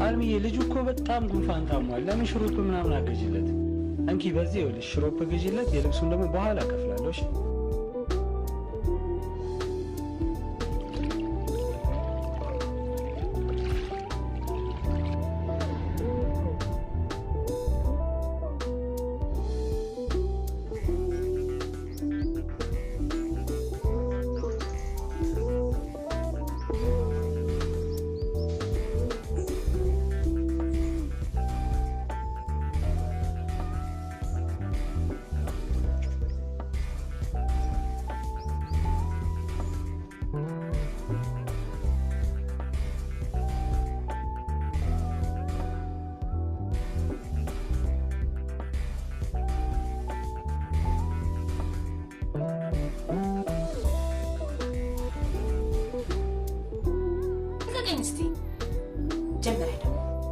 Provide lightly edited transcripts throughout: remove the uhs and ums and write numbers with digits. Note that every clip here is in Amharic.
አልሚዬ ልጁ እኮ በጣም ጉንፋን ታሟል። ለምን ሽሮፕ ምናምን አገዥለት? እንኪ በዚህ ይኸውልሽ ሽሮፕ ገዥለት፣ የልብሱን ደግሞ በኋላ እከፍላለሁ። እሺ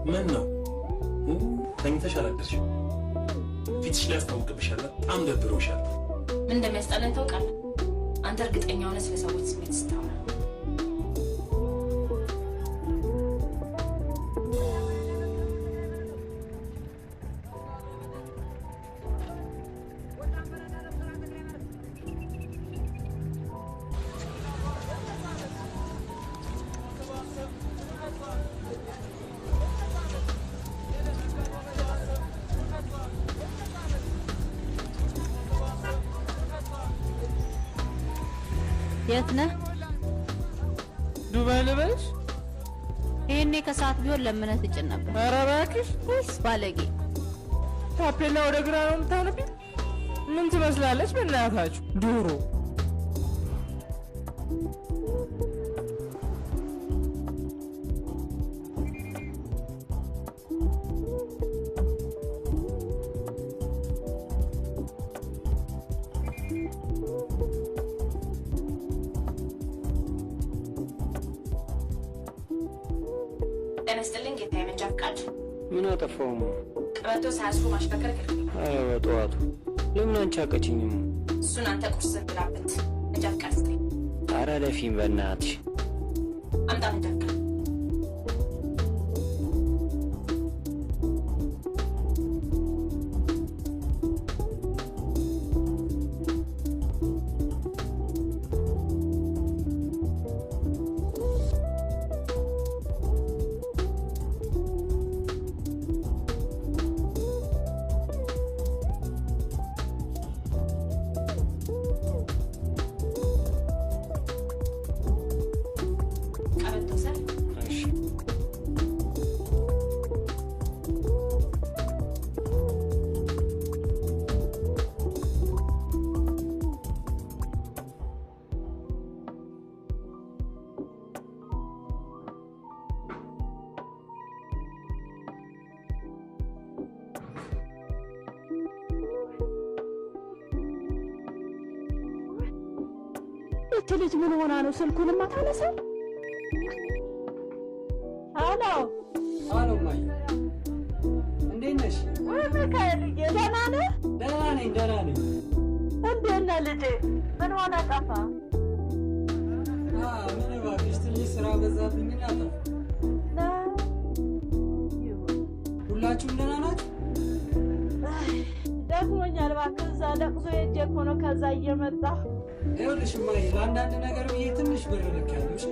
ምን ነው ተኝተሽ አላደርሽ? ፊትሽ ላይ አስታውቅብሻል። በጣም ደብሮሻል። ምን እንደሚያስጠላኝ ታውቃለህ? አንተ እርግጠኛ ሆነህ ስለ ሰዎች ስሜት ስታወራ የት ነህ? ዱባይ ልበልሽ? ይሄኔ ከሰዓት ቢሆን ለምነህ ትጭን ነበር። ኧረ እባክሽ ወይስ ባለጌ? ታፔላ ወደ ግራ ነው የምታነቢ? ምን ትመስላለች በእናታችሁ? ዶሮ ተነስተልኝ ጌታዬ። መንጃ ፈቃድ ምን አጠፋው? ቀበቶ ሳያስሩ ማሽከርከር ክልክል ነው። አይ በጠዋቱ ለምን አንቺ አቀችኝም? እሱን አንተ ቁርስ ብላበት። መንጃ ፈቃድ ስጠኝ። ኧረ ለፊም በእናትሽ አምጣ መንጃ ፈቃድ። እቺ ልጅ ምን ሆና ነው ስልኩንማ ታነሳው? አሎ አሎ ማይ እንዴት ነሽ? ወይ ሚካኤል ደህና ነህ? ደህና ነኝ ደህና ነኝ። እንዴት ነህ ልጄ? ምን ሆነ ጠፋ? ምን እባክሽ ትንሽ ስራ በዛብኝና ጠፋ። ሁላችሁም ደህና ናችሁ? ደክሞኛል እባክህ። እዛ ለቅሶ ሄጄ እኮ ነው ከዛ እየመጣሁ። ይኸውልሽ እማዬ ለአንዳንድ ነገር ብዬ ትንሽ ብር ልኬያለሁ። እሺ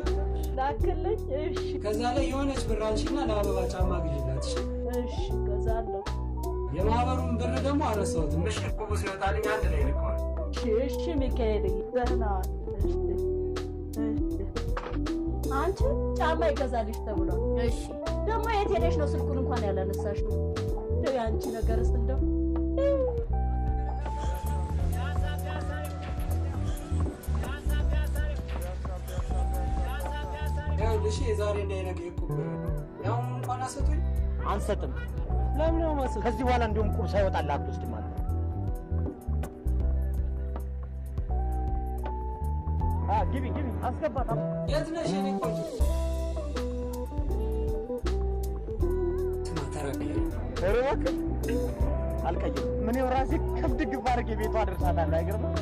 ላክልኝ? እሺ። ከዛ ላይ የሆነች ብር አንሺና ለአበባ ጫማ ግዢላት። እሺ እሺ እገዛለሁ። የማህበሩን ብር ደግሞ አረሳሁትም። እሺ እቁቡ ሲወጣልኝ አንድ ላይ ልከዋል። እሺ እሺ ሚካኤል ደህና ዋል። እሺ አንቺ ጫማ ይገዛልሽ ተብሏል። እሺ ደግሞ የት ሄደሽ ነው ስልኩን እንኳን ያላነሳሽው? እንደው ያንቺ ነገርስ እንደው ይኸውልሽ የዛሬ እንዳይነገ እቁብ ያው እንኳን አሰጡኝ። አንሰጥም። ለምን ነው ማለት? ከዚህ በኋላ እንዲሁም ቁርስ አይወጣልህ አትወስድም ማለት ነው። ግቢ ግቢ አስገባት። የት ነሽ የኔ ቆንጆ? ኧረ እባክህ አልቀይርም። ምን ይኸው ራሴ ከብድ ግብ አድርጌ ቤቷ አደርሳታለሁ። አይገርምም?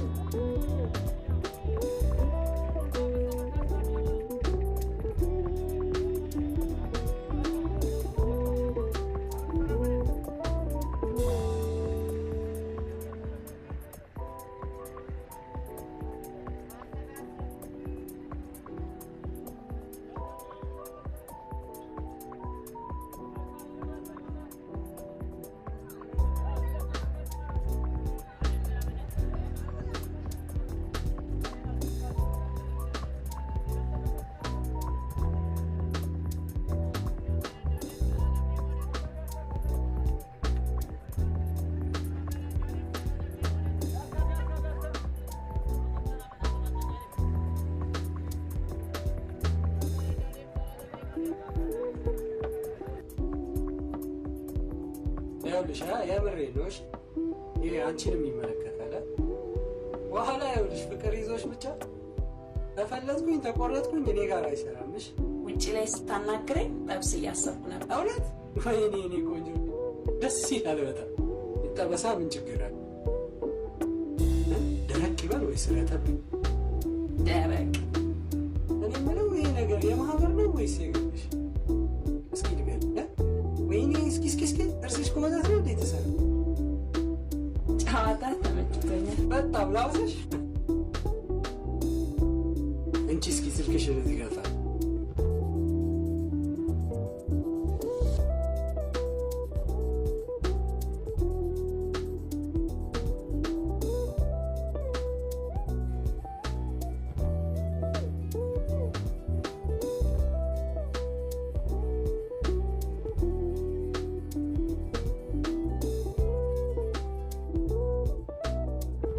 ያውልሽ የምሬን ነው። እሺ ይሄ አንቺንም ይመለከታል። በኋላ ያውልሽ ፍቅር ይዞሽ ብቻ ተፈለጥኩኝ ተቆረጥኩኝ እኔ ጋር አይሰራም። እሺ ውጪ ላይ ስታናግረኝ ጠብስ እያሰብኩ ነበር። እውነት ወይኔ እኔ ቆንጆ ደስ ይላል በጣም። ይጠበሳ ምን ችግር አለ? ደረቅ ይበል ወይስ ረጠብ? ደረቅ። እኔ የምለው ይሄ ነገር የማህበር ነው ወይስ የግልሽ? እስኪ ንገር። ወይኔ እስኪ እርስሽ ከመዛት ነው እንዴ ተሰራ? ጨዋታ ተመችቶኛል በጣም ላውሰሽ። እንቺ እስኪ ስልክሽን እዚህ ጋር ጣል።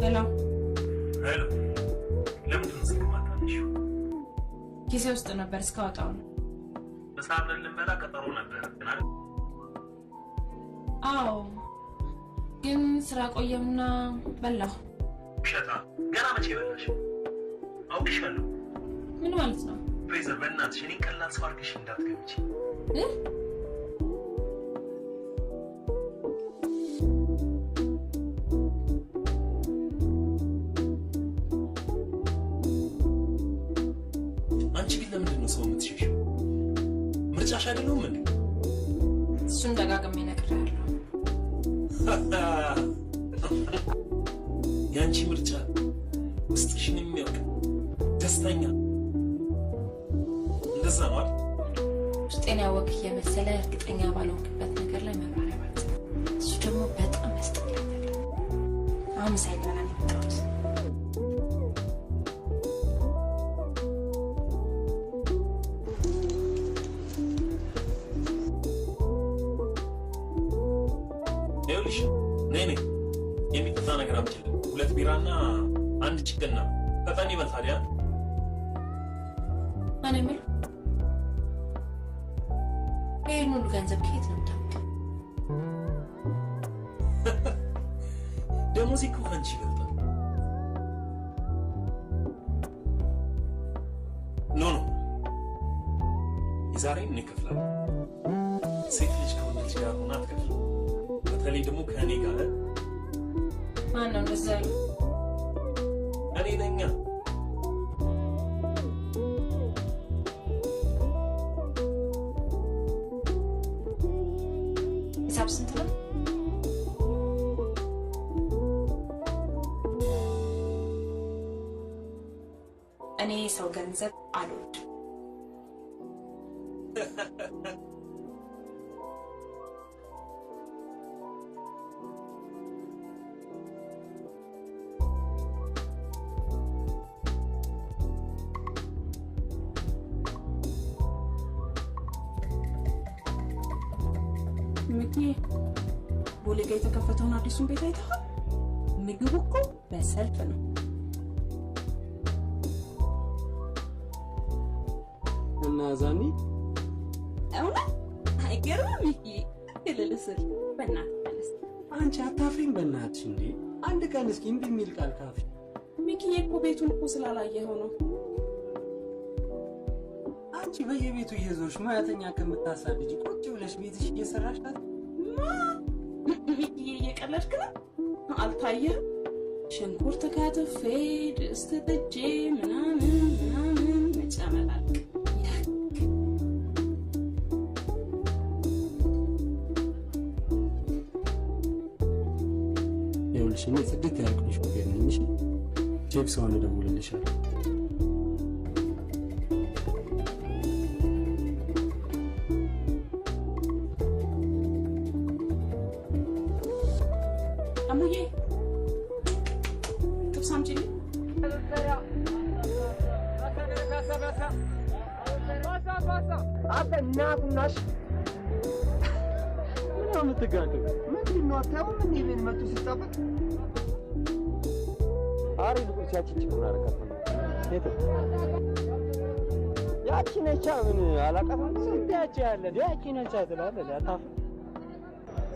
ሄሎ ለምን ትመስልማታለሽ? ጊዜ ውስጥ ነበር እስካወጣው ነው። በሳብረን ልንበላ ቀጠሮ ነበር ግን አይደል? አዎ ግን ስራ ቆየምና በላሁ። ውሸታ ገና መቼ በላሽ? አውቅሻለሁ። ምን ማለት ነው? ፍሬዘር በእናትሽ እኔን ቀላል ሰው አድርገሽ እንዳትገምቺ። አንቺ ግን ለምንድን ነው ሰው የምትሸሽው? ምርጫሽ አይደለሁም እንዴ? እሱን ደጋግሜ እነግርሃለሁ። የአንቺ ምርጫ ውስጥሽን የሚያውቅ ደስተኛ እንደዛ ነው አይደል? ውስጤን ያወቅህ የመሰለ እርግጠኛ ባልሆንክበት ነገር ላይ መብራሪያ ማለት ነው። እሱ ደግሞ በጣም ያስጠላኛል። አሁን ሳይበላ ነው የመጣሁት። ይኸውልሽ ነይ የሚጠጣ ነገር አምጪልኝ። 2 ቢራና 1 ቺክን ነው። ፈጠን ይበል ታዲያ። እኔ የምልህ ይሄን ሁሉ ገንዘብ ከየት ነው የምታመጣው? ደሞዜ እኮ ከአንቺ ይበልጣል። ኖ የዛሬን እኔ እከፍላለሁ። ሴት ልጅ ከወንድ ጋር ሆና አትከፍልም። በተለይ ደግሞ ከእኔ ጋር። ማን ነው እንደዛ ያለው? እኔ ነኝ። ሂሳብ ስንት ነው? እኔ ሰው ገንዘብ አልወድም። ሚኪ ቦሌ ጋ የተከፈተውን አዲሱን ቤት አይተሃል? ምግቡ እኮ በሰልፍ ነው። እና ዛኒ እውነት አይገርምም? ሚኪ እልልስል በእናትህ መለስ። አንቺ አታፍሪም? በእናትሽ እንዴ አንድ ቀን እስኪ እምቢ የሚል ቃል ካፍሽ። ሚኪዬ እኮ ቤቱን እኮ ስላላየኸው ነው። አንቺ በየቤቱ እየዞርሽ ሙያተኛ ከምታሳድጂ ቁጭ ብለሽ ቤትሽ እየሰራሽ ናት። ሚኪዬ እየቀለድክ ነው? አልታየህም? ሽንኩርት ከትፌ ድስት ጥጄ ምናምን መጨመላል። ይኸውልሽ እኔ ጽድት ያልኩሽ ሹፌር ነኝ። እሺ ቼክ ሰውን እደውልልሻለሁ። አሙዬ ጥብስ አምጪልኝ። አንተ እናቱናሽ ምን ነው የምትጋደው? ምንድን ነው አታየውም? ምን ይሄን መጡ ሲጣበቅ አሪ ልቁስ ያቺ ጭቁና አረካት ያቺ ነቻ ምን አላቀፋም። ስንት ያቺ ያለ ያቺ ነቻ ትላለህ። ያታፍ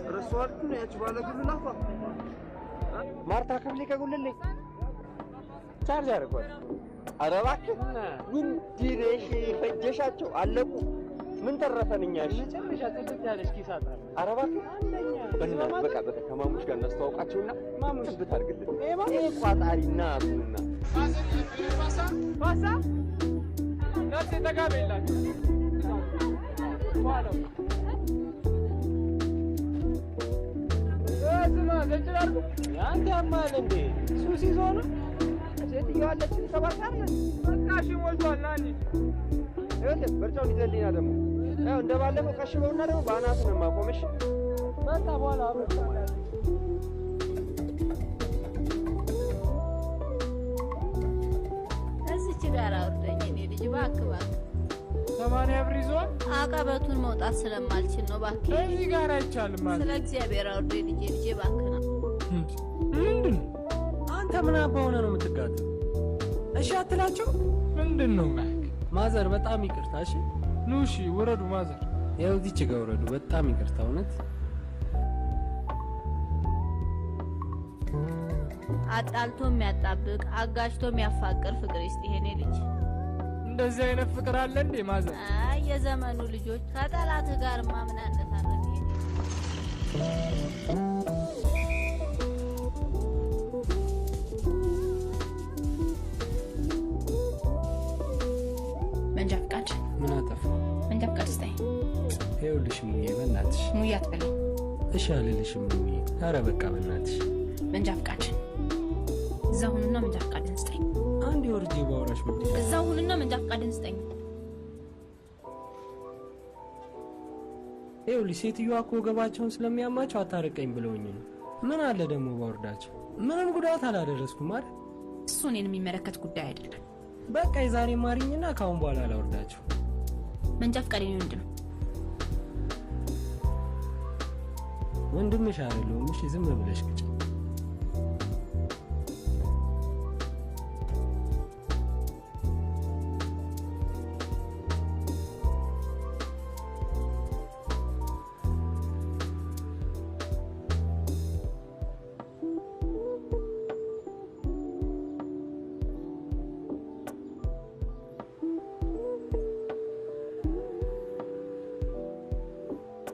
ረሷል ነው ያቺ ባለ ጉልላፋ ማርታ ከብሌ ከጉልልኝ ቻርጅ አድርጓል። ኧረ እባክህ ውንድነሽ ፈጀሻቸው አለቁ። ምን ተረፈንኛሽ? መጨረሻ ጥብቅ ያለሽ ኪሳታ። ኧረ እባክህ በቃ ከማሙሽ ጋር እናስተዋውቃቸውና ማሙሽ ብታርግልን ይሄ ቋጣሪና ምንና ፋሳ ነፍሴ ተጋበይላችሁ ዋለው እዝማ ዘጭራርኩ አንተ ያማል እንዴ ሱስ ይዞ ነው ሴትዮዋ አለች ተባካር በቃ እሺ ሞልቷል ናኒ ይኸውልህ በርጫው ሊዘልኝና ደግሞ ያው እንደባለፈው ቀሽበውና ደግሞ በአናት ነው የማቆምሽ በቃ በኋላ አብረን እዚች ጋር አውርደኝ እኔ ልጅ እባክህ 80 ብር ይዟል። አቀበቱን መውጣት ስለማልችል ነው እባክህ። እዚህ ጋር አይቻልም ማለት ስለ እግዚአብሔር አውርደኝ ልጄ እባክህ ነው። ምንድን አንተ ምን አባውነ ነው የምትጋጠው? እሺ አትላቸው። ምንድን ነው ማዘር በጣም ይቅርታ። እሺ ኑ እሺ ወረዱ ማዘር። ያው እዚች ጋር ወረዱ። በጣም ይቅርታ እውነት። አጣልቶ የሚያጣብቅ አጋጭቶ የሚያፋቅር ፍቅር ይስጥ ይሄኔ ልጅ። እንደዚህ አይነት ፍቅር አለ እንዴ ማዘር? አይ የዘመኑ ልጆች ከጠላትህ ጋር ማምን አነሳለህ። መንጃ ፍቃድ ምን አጠፋ? መንጃ ፍቃድ ስታይ ይኸውልሽ ሙዬ በእናትሽ ሙዬ አትበለኝ። እሺ አልልሽም ሙዬ። ኧረ በቃ በእናትሽ መንጃ ፍቃድ እዛው ሁንና መንጃ ፍቃድን ስጠኝ። አንድ ወርጄ ባወራሽ ምን እዛው ሁንና መንጃ ፍቃድን ስጠኝ። ይኸውልሽ ሴትዮዋ እኮ ወገባቸውን ስለሚያማቸው አታርቀኝ ብለውኝ ነው። ምን አለ ደግሞ ባወርዳቸው? ምንም ጉዳት አላደረስኩም አይደል? እሱ እኔን የሚመለከት ጉዳይ አይደለም። በቃ የዛሬ ማሪኝና ካሁን በኋላ አላወርዳቸው። መንጃ ፍቃድ የኔ ወንድም ወንድምሽ አይደለሁም። እሺ ዝም ብለሽ ቅጭ።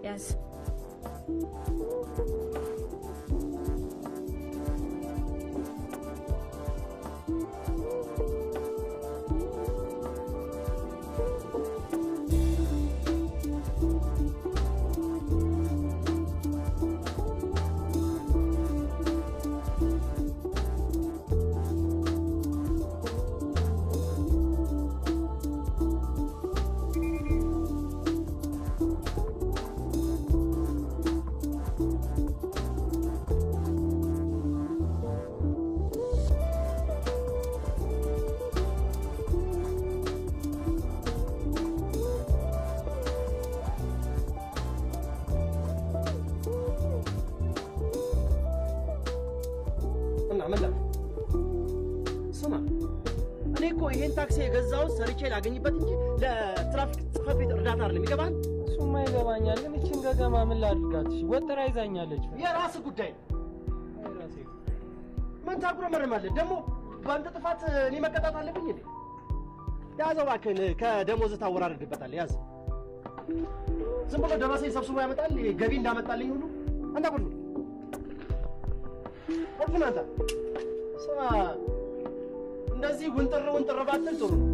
ያዝ ይሄን ታክሲ የገዛው ሰርቼ ላገኝበት እንጂ ለትራፊክ ጽሕፈት ቤት እርዳታ አይደለም። ይገባል? እሱማ ይገባኛል። ግን እቺን ገገማ ምን ላድርጋት? እሺ ወጥራ ይዛኛለች። የራስ ጉዳይ ምን ታጉረመርማለህ? ደግሞ በአንተ ጥፋት እኔ መቀጣት አለብኝ እንዴ? ያዘው እባክህን፣ ከደሞዝ ታወራርድበታል። ያዝ። ዝም ብሎ ደረሰኝ ሰብስቦ ያመጣል። ገቢ እንዳመጣልኝ ሁሉ አንተ ሁሉ ወርፍና አንተ ስማ፣ እንደዚህ ውንጥር ባትል ጥሩ ነው።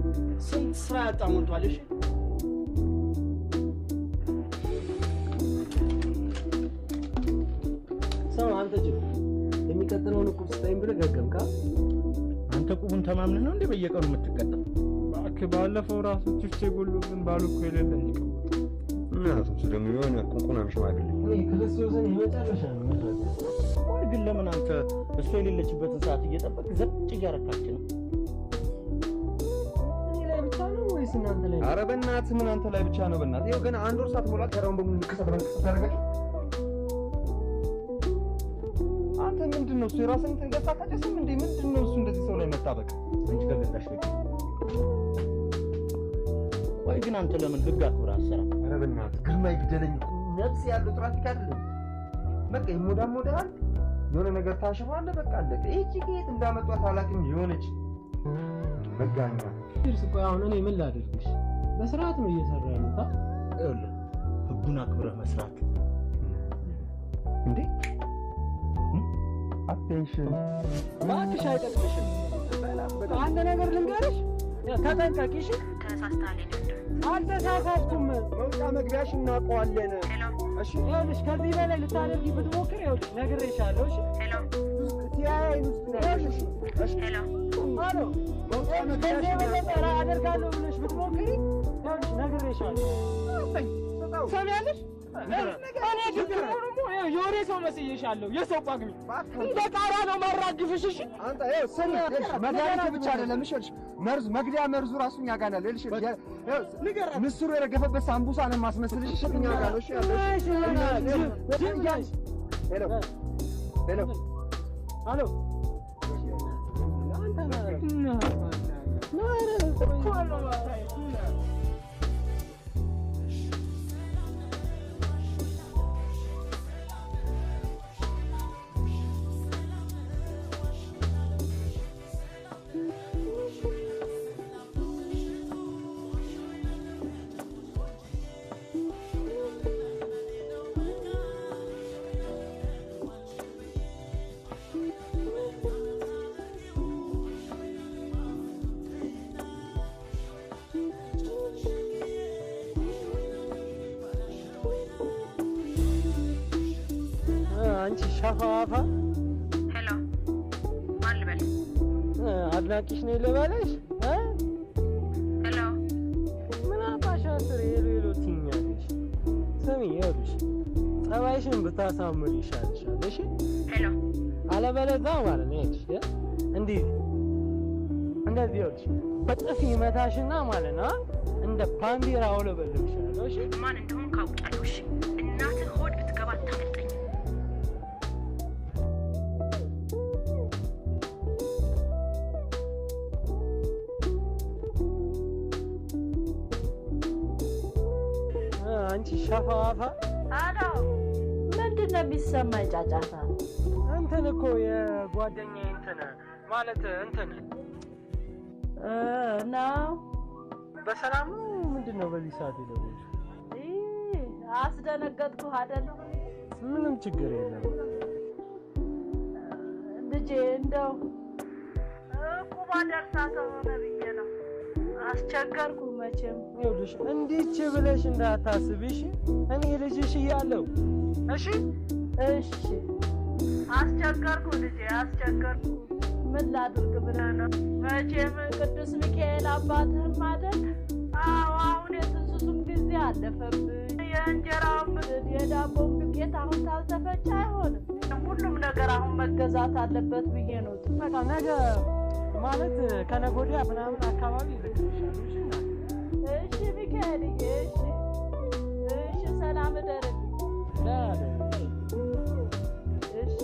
ስንት ስራ ያጣ ሞልቷል። እሺ ሰው አንተ ጅብ የሚቀጥለውን ቁብ ስታይም ብለህ ገገምካ። አንተ ቁቡን ተማምነህ ነው እንዴ በየቀኑ የምትቀጣው? እባክህ ባለፈው ራሱ ችፍቼ ጎሎብን ባሉ እኮ የሌለኝ ይቀው እናቱ ደግሞ የሆነ ቁንቁናም ሽማግሌ ክርስቶስን የመጨረሻ ነው መስራት። ወይ ግን ለምን አንተ እሱ የሌለችበትን ሰዓት እየጠበቅ ዘጭ እያረካች ነው? እኔ ላይ ብቻ ነው ወይስ እናንተ ላይ? ኧረ በእናትህ ምን አንተ ላይ ብቻ ነው? በእናትህ ይኸው ገና አንድ ወር ሳትሞላ ከራውን በሙሉ ንቅሳት ታደርጋለህ። አንተ ምንድን ነው እሱ የራስህን እንትን ገዝተህ አታጨስም እንዴ? ምንድን ነው እሱ እንደዚህ ሰው ላይ መጣበቅ? አንቺ ከገዛሽ ልጅ ወይ ግን አንተ ለምን ህግ አክብረህ አትሰራም? ኧረ በእናትህ ግርማ ይግደለኝ። ነፍስ ያለው ትራፊክ አይደለም። በቃ ይሞዳሞዳል የሆነ ነገር ታሽፋለ በቃ አለቀ እቺ ከየት እንዳመጣት አላውቅም የሆነች መጋኛ እርስ ቆይ አሁን እኔ ምን ላድርግሽ በስርዓት ነው እየሰራ ያለታ ይኸውልህ ህጉን አክብረህ መስራት እንዴ አቴንሽን ማክሽ አይጠቅምሽም አንድ ነገር ልንገርሽ ተጠንቀቂሽ ተሳስተሃል አልተሳሳትኩም መውጫ መግቢያሽ እናውቀዋለን እሺ ይኸውልሽ ከዚህ በላይ ልታደርጊ ብትሞክር ይኸውልሽ ነግሬሻለሁ እሺ ሲያይ እሺ ሄሎ አሎ መውጫ መግቢያሽ አደርጋለሁ ብለሽ ብትሞክሪ ይኸውልሽ ነግሬሻለሁ ሰሚያለሽ እኔ ደግሞ የወሬ ሰው መስዬሻለሁ የሰው ቋግሚ እንደ ቃራ ነው ማራግፍሽ እሺ አንተ ይኸው ሰሚያ መድኃኒት ብቻ አይደለም እሺ መርዝ መግደያ መርዙ ራሱ እኛ ጋር ነው እሺ ምስሩ የረገፈበት ሳምቡሳ ነው ማስመስልሽ እሺ እኛ ጋር ነው እሺ ሄሎ ሄሎ አሎ አንቺ ሻፋፋ ሄሎ ማን ልበል አድናቂሽ ነኝ ልበለሽ ሄሎ ምን አባሽ አስር ሄሎ ትኛለሽ ስሚ ይኸውልሽ ጠባይሽን ብታሳምር ይሻልሻል እሺ ሄሎ አለበለዚያ ማለት ነው ይኸውልሽ እንደዚህ ይኸውልሽ በጥፊ መታሽና ማለት ነው እንደ ባንዲራ አውለበልብሻለሁ እሺ ማን እንደሆን ካውቃለሁ እሺ እናትህ ሆድ ብትገባ ታመልጠኝ አንቺ ሻፋፋ አሎ ምንድነው የሚሰማኝ ጫጫታ እንትን እኮ የጓደኛዬ እንትን ማለት እንትን ነው በሰላም ምንድነው በዚህ ሰዓት የደወልሽ አስደነገጥኩ አይደል ምንም ችግር የለም ልጄ እንደው ቁባ ደርሳ ከሆነ ብዬ ነው አስቸገርኩ መቼም ይኸውልሽ እንዲች ብለሽ እንዳታስብሽ እኔ ልጅሽ እያለሁ እሺ እሺ አስቸገርኩ ልጄ አስቸገርኩ ምን ላድርግ ብለህ ነው መቼም ቅዱስ ሚካኤል አባትህም አይደል አዎ አሁን የትንሱሱም ጊዜ አለፈብኝ የእንጀራውም የዳቦም ዱቄት አሁን ካልተፈጨ አይሆንም ሁሉም ነገር አሁን መገዛት አለበት ብዬ ነው በቃ ነገ ማለት ከነገ ወዲያ ምናምን አካባቢ ልክልሻለሁ እሺ ሚካኤልዬ እሺ ሰላም እደርልኝ እሺ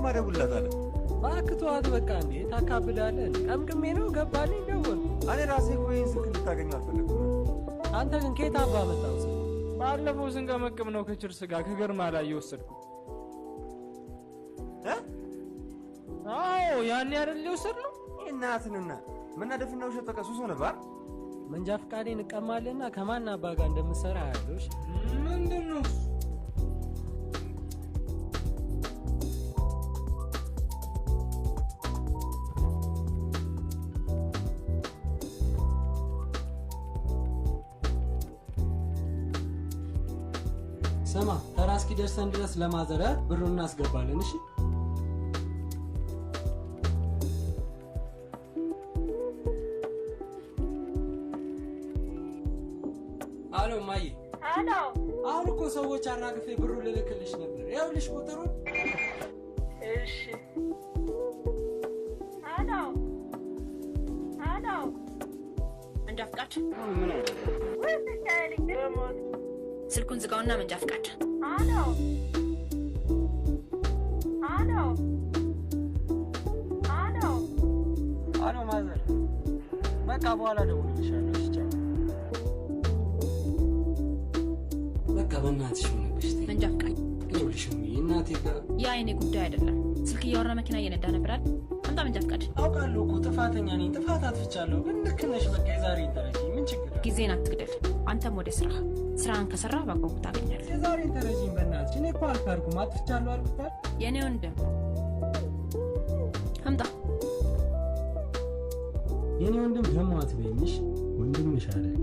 ማደውልላታለሁ ባክቷት በቃ እንዴ ታካብዳለህ ቀምቅሜ ነው ገባልኝ ደወል እኔ ራሴ እኮ ይሄን ስልክ እንድታገኝ አልፈለግኩም አንተ ግን ከየት አባ መጣው ባለፈው ስንቀመቅም ነው ከችርስ ጋር ከገርማ ላይ የወሰድኩ አዎ ያኔ አይደል የወሰድነው እናትንና መናደፍና ውሸት በቃ ሱስ ሆነባ መንጃ ፍቃዴን እቀማለና ከማን አባ ጋር እንደምሰራ ያለሽ ምንድነው ስማ ተራስኪ ደርሰን ድረስ ለማዘረ ብሩን እናስገባለን እሺ አሎ ማይ አሎ አሁን እኮ ሰዎች አራግፌ ብሩን ልልክልሽ ነበር ያውልሽ ቁጥሩን እሺ አሎ አሎ መንጃ ፍቃድ ምን አይደለም ወይ ተቻለኝ ደሞት ስልኩን ዝጋውና መንጃ ፍቃድ አሎ አሎ አሎ አሎ ማዘር በቃ በኋላ ደውልልሻለሁ እሺ ቻው በቃ በእናትሽ ሆነብሽ መንጃ ፍቃድ ይኸውልሽ እናቴ ጋር ያ የኔ ጉዳይ አይደለም ስልክ እያወራ መኪና እየነዳ ነበር አይደል አምጣ መንጃ ፍቃድ አውቃለሁ እኮ ጥፋተኛ ነኝ ጥፋት አጥፍቻለሁ ግን ልክ ነሽ በቃ የዛሬ ተረጂ ምን ችግር አለ ጊዜን አትግደል አንተም ወደ ስራህን ከሰራህ በአግባቡ ታገኛለህ የዛሬ ተረጂኝ በእናትሽ እኔ እኮ አልካድኩም አጥፍቻለሁ አልኩታል የኔ ወንድም አምጣ የኔ ወንድም ደግሞ አትበይኝሽ ወንድምሽ አይደል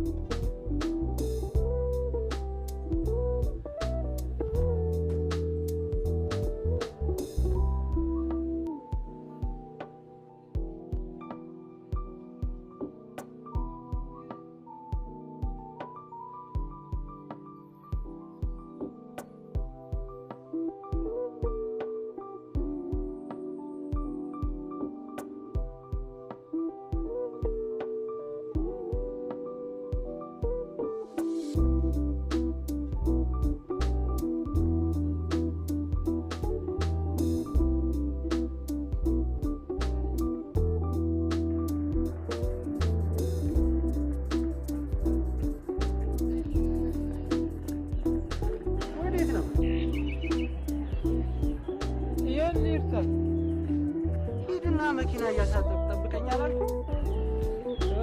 መኪና እያሳጠብ ጠብቀኝ አላልኩ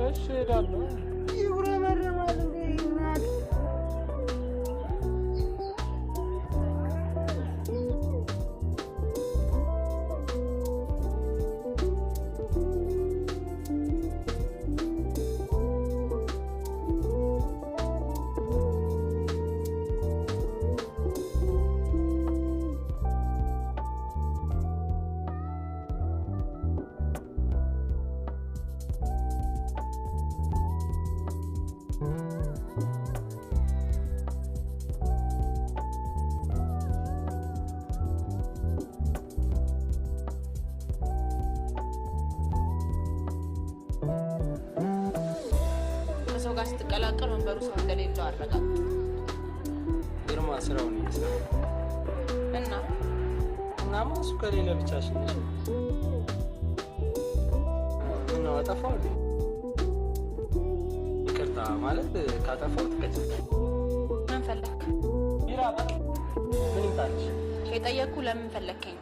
እሺ ሄዳለሁ ይጉረመረማል እንዴ እናት ከሰው ጋር ስትቀላቀል ወንበሩ ሰው እንደሌለው አረጋግጥ ግርማ ስራውን ይሰራል እና እሱ ከሌለ ብቻሽን ነሽ ምነው አጠፋው ይቅርታ ማለት ካጠፋው ትቀጭ ምን ፈለክ ቢራ ምን ይታልሽ የጠየቅኩ ለምን ፈለከኝ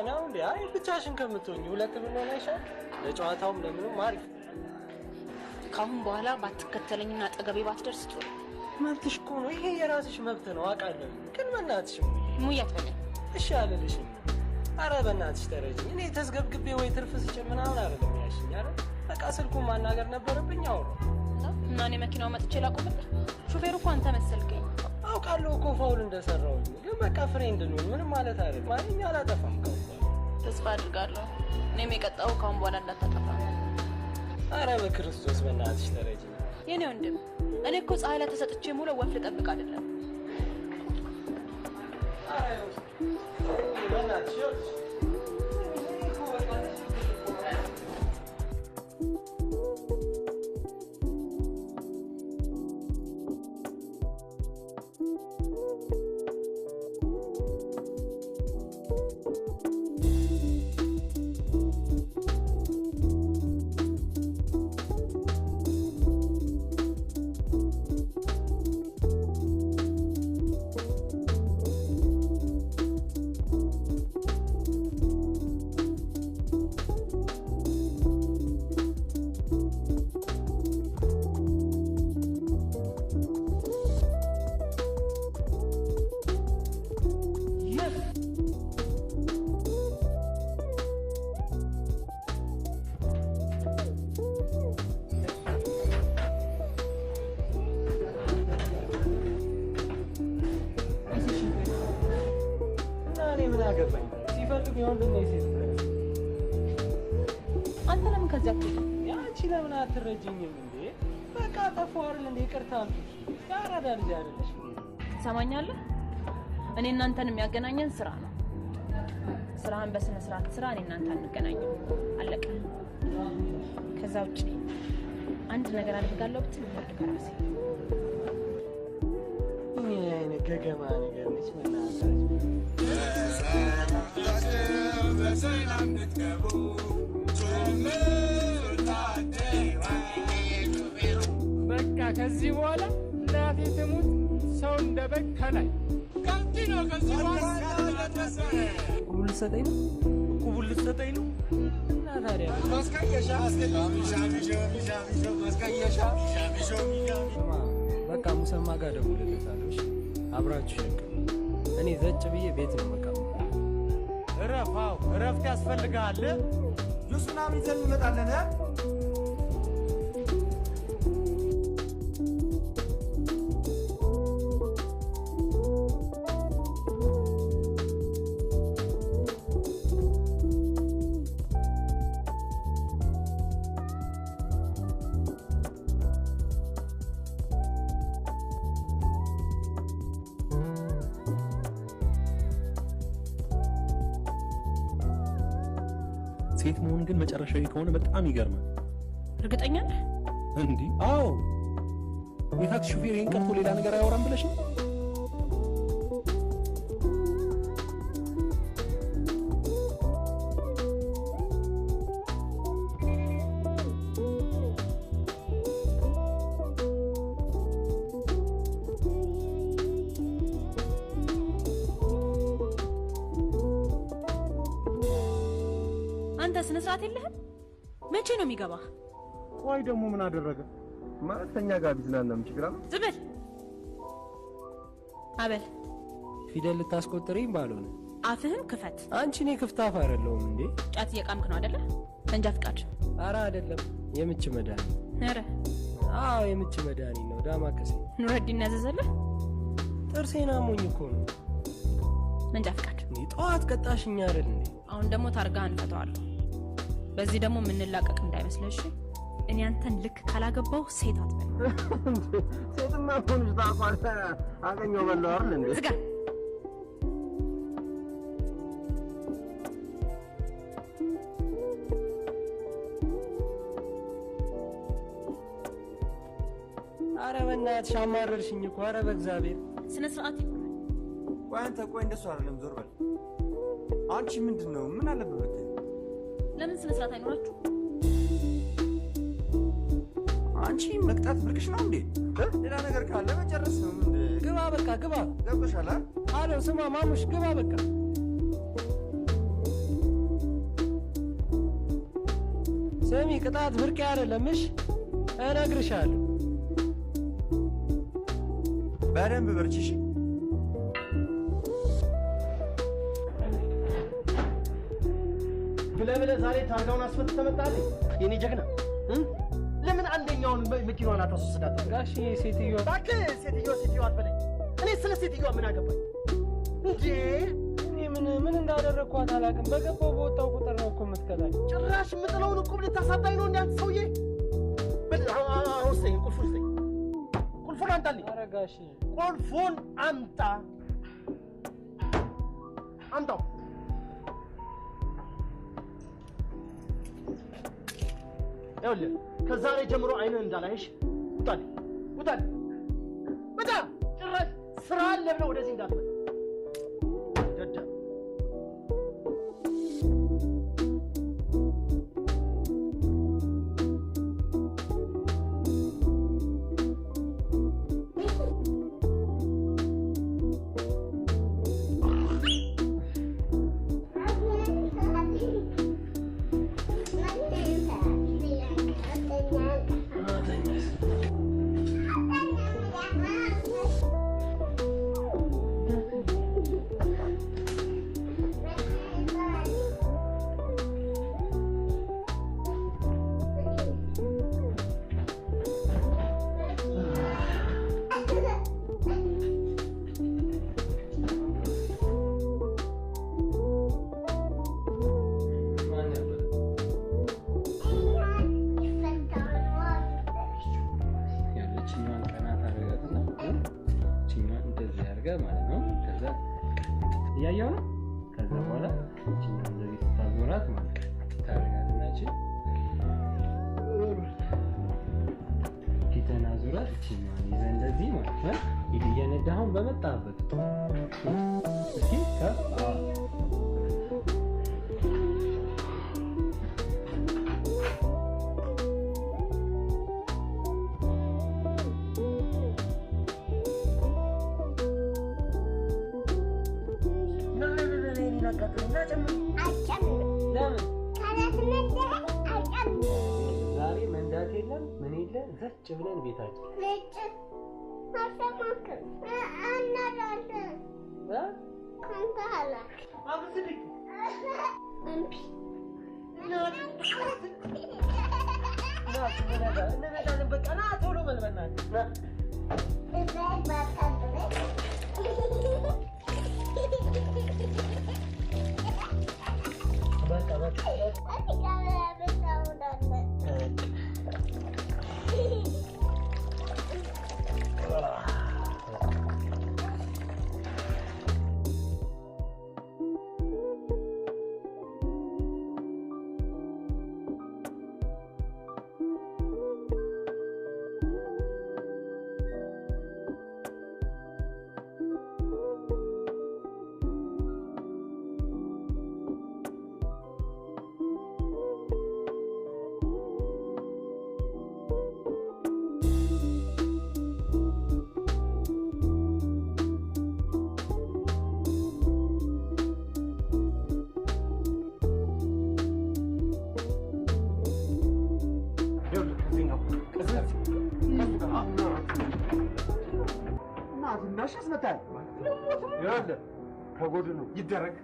ነው እንዴ አይ ብቻሽን ከምትሆኚ ሁለት ብንሆን አይሻል ለጨዋታውም ለምንም አሪፍ ካሁን በኋላ ባትከተለኝና አጠገቤ ባትደርስ ጥሩ መብትሽ እኮ ነው ይሄ የራስሽ መብት ነው አውቃለሁ ግን በእናትሽ ሙያት በለኝ እሺ አልልሽም ኧረ በእናትሽ ተረጂኝ እኔ ተስገብግቤ ወይ ትርፍ ስጭን ምናምን አይደለም ያልሽኝ አይደል በቃ ስልኩን ማናገር ነበረብኝ አውሮ እና እኔ መኪናው መጥቼ ላቁምልህ ሹፌሩ እኮ አንተ መሰልከኝ አውቃለሁ እኮ ፋውል እንደሰራሁኝ ግን በቃ ፍሬንድ ነው ምንም ማለት አይደለም ማንኛ አላጠፋም ተስፋ አድርጋለሁ እኔም የቀጣው ካሁን በኋላ እንዳታጠፋ ኧረ በክርስቶስ በእናትሽ ተረጂኝ የኔ ወንድም እኔ እኮ ፀሐይ ላይ ተሰጥቼ ሙሉ ወፍ ልጠብቅ አይደለም በእናትሽ ምን አገባኝ? ሲፈልግ ይሁን ነው ይሴት አንተ ለምን ከዚያ አትሄድ? ያቺ ለምን አትረጅኝም እንዴ? በቃ ጠፋሁ አይደል እንዴ? ይቅርታ አልኩሽ። ያራዳ ልጅ አይደለሽ። ትሰማኛለህ? እኔ እናንተን የሚያገናኘን ስራ ነው። ስራህን በስነ ስርዓት ስራ፣ እኔ እናንተ አንገናኝም። አለቀ። ከዛ ውጪ አንድ ነገር አድርጋለሁ ብትል ወርድ ከራሴ ምን አይነት ገገማ ነገር ነች? በቃ ከዚህ በኋላ እናቴ ትሙት ሰው እንደበግ ከላይ ካንቲኖ ከዚህ በኋላ ቁቡል ልትሰጠኝ ነው? ቁቡል ልትሰጠኝ ነው? እና ታዲያ ማስቀየሻ በቃ ሙሰማ ጋር ደውልለታለሁ። አብራችሁ ሸቅ እኔ ዘጭ ብዬ ቤት ነው መቀመጥ። እረፋው እረፍት ያስፈልጋል። ጁስናም ይዘን እንመጣለን። ሴት መሆን ግን መጨረሻዊ ከሆነ በጣም ይገርማል። እርግጠኛ ነህ እንዴ? አዎ። የታክሲ ሹፌር ይሄን ቀርቶ ሌላ ነገር አያወራም ብለሽ ነው? አንተ ስነ ስርዓት የለህም? መቼ ነው የሚገባህ? ቆይ ደግሞ ምን አደረገ? ማለት ከኛ ጋር ቢዝናናም ችግር አለ? ዝም በል አበል። ፊደል ልታስቆጥሪኝ ባልሆነ አፍህን ክፈት። አንቺ እኔ ክፍት አፍ አይደለሁም እንዴ? ጫት እየቃምክ ነው አይደለ? መንጃ ፍቃድ? ኧረ አይደለም፣ የምች መድኃኒት። ኧረ አዎ የምች መድኃኒት ነው። ዳማከሴ ኑረዲን ያዘዘልህ? ጥርሴን አሞኝ እኮ ነው። መንጃ ፍቃድ? ጠዋት ቀጣሽኛ አይደል እንዴ? አሁን ደግሞ ታርጋህን ፈተዋለሁ። በዚህ ደግሞ የምንላቀቅ እንዳይመስልሽ። እኔ አንተን ልክ ካላገባው ሴት አትበል። ሴትማ ሆንሽ ታቋል። አገኘው በለው አይደል እንዴ? ዝጋ። ኧረ በእናትሽ አማረርሽኝ እኮ። ኧረ በእግዚአብሔር ስነ ስርዓት ይኖራል። ቆይ አንተ ቆይ እንደሱ አይደለም። ዞር በል አንቺ። ምንድነው? ምን አለበት ብትይ? ለምን ስነ ስርዓት አይኖራችሁ? አንቺ መቅጣት ብርቅሽ ነው እንዴ? ሌላ ነገር ካለ መጨረስ ነው። ምን ግባ በቃ ግባ። ገብቶሻል አይደል? አሎ ስማ ማሙሽ ግባ በቃ። ስሚ ቅጣት ብርቅ አይደለም። እሺ እነግርሻለሁ። በደንብ በርቺ እሺ። ብለህ ዛሬ ታርጋውን አስፈትተህ ተመጣልኝ የኔ ጀግና። ለምን አንደኛውን መኪናዋን አታስወስዳት? ጋሽ ሴትዮ እባክህ ሴትዮ አትበለኝ። እኔ ስለ ሴትዮዋ ምን አገባኝ እንዴ? እኔ ምን እንዳደረግኳት አላውቅም። በገባው በወጣው ቁጥር ነው እኮ የምትከታኝ። ጭራሽ የምጥለውን እቁብ ልታሳጣኝ ነው እንዴ አንተ ሰውዬ? ውስጠኝ ቁልፉን ስጠኝ። ቁልፉን አምጣልኝ። ኧረ ጋሽ ቁልፉን አምጣ። አምጣው። ይኸውልህ ከዛሬ ጀምሮ አይንህ እንዳላይሽ ውጣልኝ፣ ውጣልኝ። በጣም ጭራሽ ስራ አለ ብለህ ወደዚህ እንዳትመጣ ደደብ። እያየሁ ነው። ከዛ በኋላ እቺን እንደዚህ ስታዞራት ማለት ታረጋትና እቺ ኪተና ዞራት እቺን ይዘህ እንደዚህ ማለት ነው እየነዳሁን በመጣበት እስኪ ዛሬ መንዳት የለም ምን የለም ዘጭ ብለን ቤታችን ከጎድኑ ይደረግ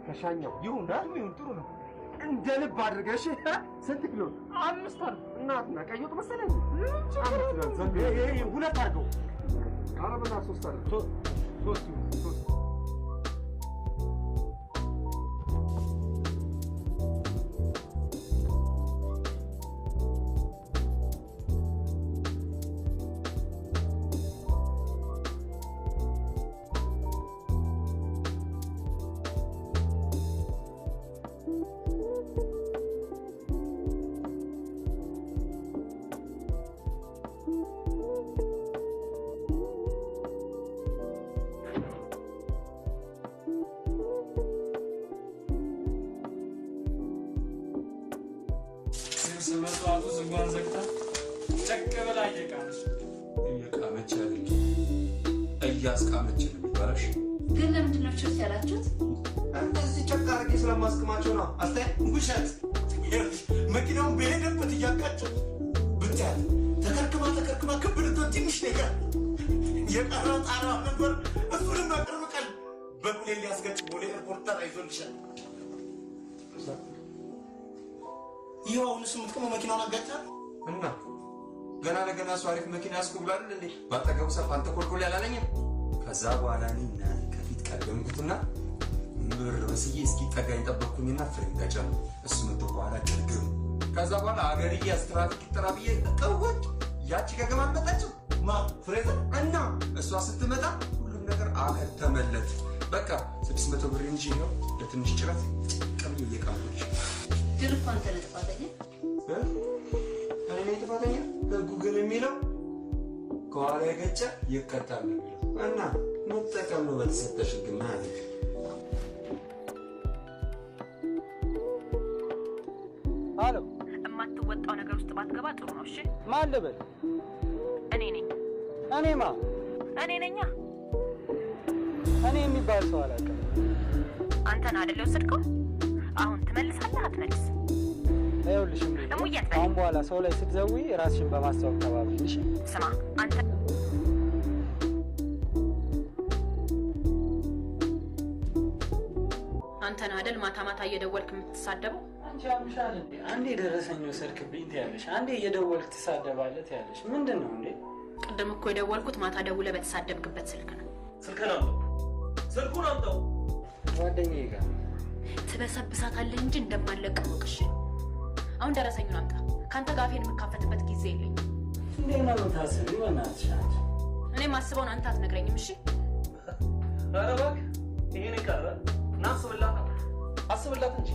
ከሻኛው ይሁን ይሁን ጥሩ ነው። እንደ ልብ አድርገሽ ስንት ኪሎ? 5 አር እናትና ቀይ ወጥ መሰለኝ። ሁለት አድርገው። ኧረ በእናትህ 3 አድርገው። 3 ስመጣቱ ዝጓን ዘግታ ጨቅ ብላ እየቃመች አይደል? እያስቃመች ነው የሚባለሽ። ግን ለምንድን ነው ችግር ያላችሁት? እንደዚህ ጨቅ አድርጌ ስለማስቀማቸው ነው። አስተያየት ውሸት። መኪናውን በሄደበት እያቃጨው ብታያት ተከርክማ ክብ ልትሆን ትንሽ ነገር የቀረ ጣራ ነበር። እሱንም በቅርብ ቀን በፕሌን ሊያስገጭ ቦሌ ኤርፖርት ተራይዞልሻል። ይኸው አሁንስ የምትቆመው መኪናውን አጋጭታል እና ገና ለገና እሱ አሪፍ መኪና ያስኩብላል እንዴ ባጠገቡ ሰፋን ተኮልኮል ያላለኝም። ከዛ በኋላ እኔና ከፊት ቀደምኩትና ምር በስዬ እስኪ ጠጋኝ ጠበቅኩኝና ፍሬም ጋጫ እሱ መጥቶ በኋላ ጭልግም። ከዛ በኋላ አገርዬ ስትራፊክ ጥራ ብዬ ቀወጥ ያቺ ከገማ መጣችው ፍሬዘር እና እሷ ስትመጣ ሁሉም ነገር አገር ተመለጥ። በቃ 600 ብር እንጂ ነው ለትንሽ ጭረት ቀብዬ እየቃመች ግን እኮ አንተ ነህ ጥፋተኛ። እኔ ነኝ ጥፋተኛ? ህጉ ግን የሚለው ከኋላ የገጨ ይቀጣል እና መጠቀም ነው በተሰጠሽ ህግ ማለት። አሎ የማትወጣው ነገር ውስጥ ባትገባ ጥሩ ነው። እሺ ማን ልበል? እኔ ነኝ። እኔማ እኔ ነኛ። እኔ የሚባል ሰው አላውቅም። አንተን አይደል የወሰድከው? አሁን ትመልሳለህ አትመልስ? ይኸውልሽ አሁን በኋላ ሰው ላይ ስትዘውይ ራስሽን በማስተዋወቅ ተባብልሽ። ስማ አንተ አንተን አይደል ማታ ማታ እየደወልክ የምትሳደበው? አንቺ አምሻል እንዴ? አንዴ ደረሰኝ ወሰድክብኝ ትያለሽ፣ አንዴ እየደወልክ ትሳደባለህ ትያለሽ። ምንድን ነው እንዴ? ቅድም እኮ የደወልኩት ማታ ደውለህ በተሳደብክበት ስልክ ነው። ስልክህን አምጣው፣ ስልኩን አምጣው። ጓደኛዬ ጋር ትበሰብሳታለህ እንጂ እንደማለቅ ወቅሽ። አሁን ደረሰኙን አምጣ። ካንተ ጋር አፌን የምካፈትበት ጊዜ የለኝም። እንዴት ነው የምታስቢው? በእናትሽ አንቺ እኔ ማስበውን አንተ አትነግረኝም። እሺ ኧረ እባክህ ይሄን ቀረ ናስብላት አስብላት እንጂ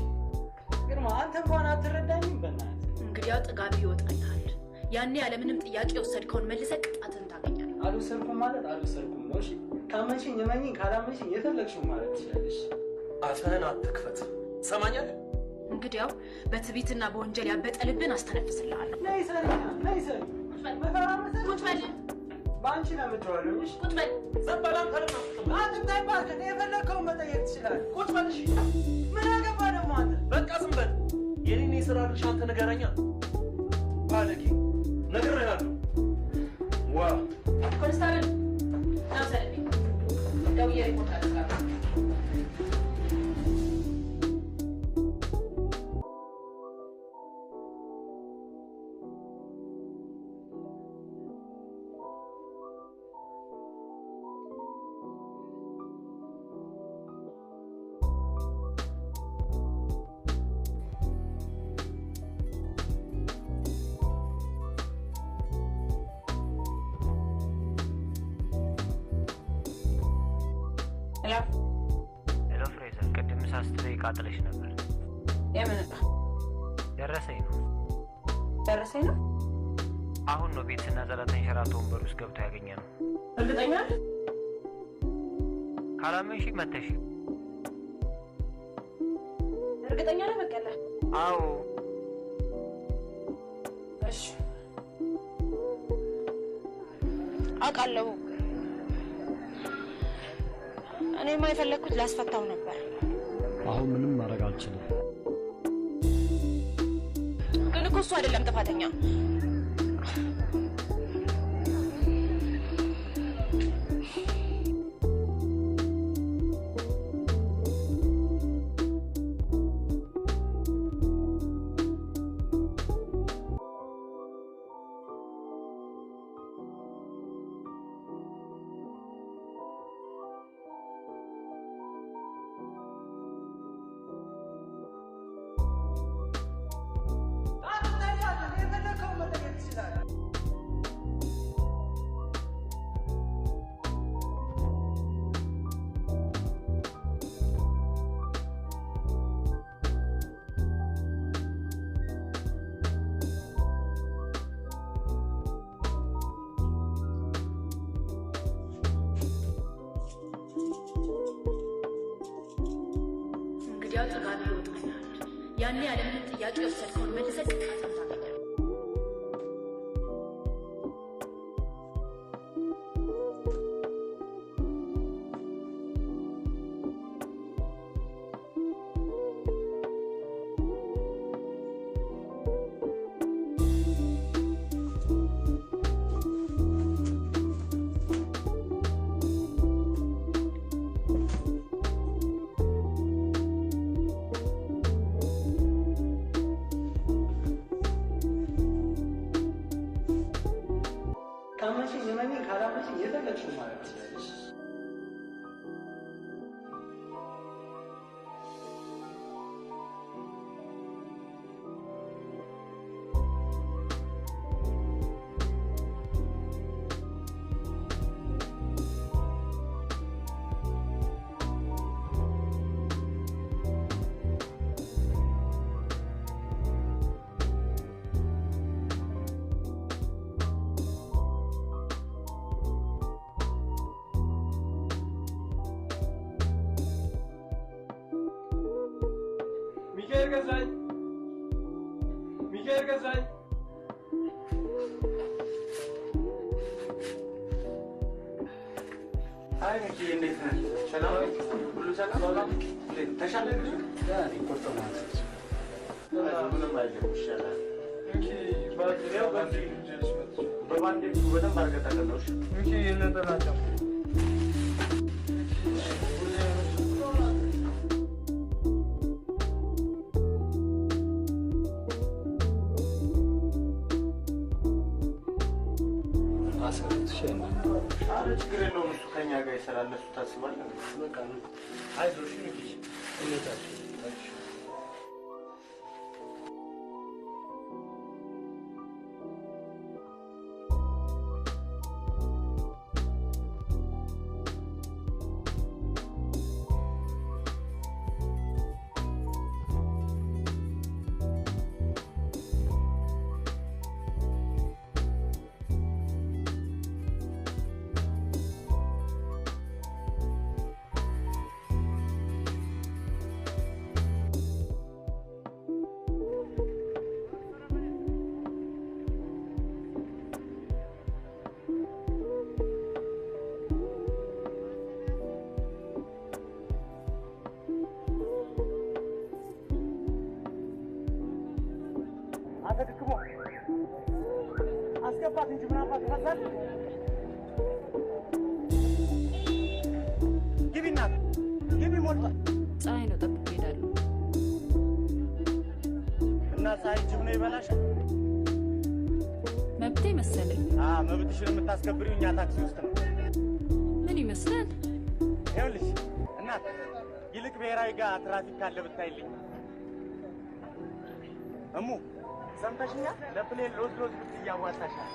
ግርማ አንተ እንኳን አትረዳኝም። በእናትህ እንግዲያው ጥጋቢ ይወጣልሃል። ያኔ ያለምንም ጥያቄ ወሰድከውን መልሰህ ቅጣትን ታገኛለህ። አልወሰድኩም ማለት አልወሰድኩም ነው። እሺ ካመንሽኝ እመኚኝ፣ ካላመንሽኝ የፈለግሽውን ማለት ትችላለሽ። አፍህን አትክፈት። ሰማኛለህ? እንግዲያው በትዕቢትና በወንጀል ያበጠ ልብን አስተነፍስልሃለሁ። ነይ ሰሪኛ፣ ነይ ሰሪ። ቁጭ በል። በአንቺ ነው የምትወሪው። እሺ ቁጭ በል። ዘበላም ከለና አትምጣይ እባክህ። የፈለግከውን መጠየቅ ትችላለህ። ቁጭ በል። እሺ ምን አገባህ ደግሞ አንተ? በቃ ዝም በል። የኔን የሥራ ድርሻ አንተ ንገረኛ። ባለጌ ነግሬሃለሁ። ዋ ኮንስታብል ና ሰለኝ ደውዬ ሪፖርት አደርጋለሁ። ሄሎ ፍሬዘር፣ ቅድም ሳስትበይ ቃጥለሽ ነበር። የምን ዕቃ? ደረሰኝ ነው። ደረሰኝ ነው? አሁን ነው ቤት ስናጸዳ ተንሸራቶ ወንበር ውስጥ ገብቶ ያገኘ ነው። እርግጠኛ ነህ? ካላመንሽ መተሽ። እርግጠኛ ነህ በቀለ? አዎ። እሺ አውቃለሁ። እኔማ የፈለግኩት ላስፈታው ነበር። አሁን ምንም ማድረግ አልችልም። ግን እኮ እሱ አይደለም ጥፋተኛ። እንግዲያው ጥጋቢ ይወጣልሃል። ያኔ ያለምንም ጥያቄ ወሰድከውን መልሰህ ቅጣትን ታገኛለህ። ካመንሽኝ እመኚኝ፣ ካላመንሽኝ የፈለግሽውን ማለት ትችላለሽ። ሚካኤል ገዛኝ፣ ሚካኤል ገዛኝ። አይ ሚኪ፣ እንዴት ነህ? ሰላም ነው? ሁሉ ሰላም? እንዴት ተሻለህ? ያኔ ቆርጠማት ምንም አይደለም፣ ይሻላል። ሚኪ ባትሪያው በባንዴጁ በደንብ አድርገህ ጠቅልለው። ሚኪ የነጠላቸው ችግር የለውም። እሱ ከኛ ጋር ይሰራል። እሱ ታስባለህ። በቃ አይዞሽ ሚኪ። አስገባት እንጂ ምን አባት ይፈዛል? ግቢ እናት ግቢ ሞልቷል። ፀሐይ ነው ጠብቄ እሄዳለሁ። እና ፀሐይ ጅብ ነው ይበላሻል? መብቴ መሰለኝ። መብትሽን የምታስከብሪው እኛ ታክሲ ውስጥ ነው። ምን ይመስላል? ይኸውልሽ እናት ይልቅ ብሔራዊ ጋር ትራፊክ ካለ ብታይልኝ። እሙ ሰምተሽኛል? ለፕሌን ሎዝ ብትይ ያዋጣሻል።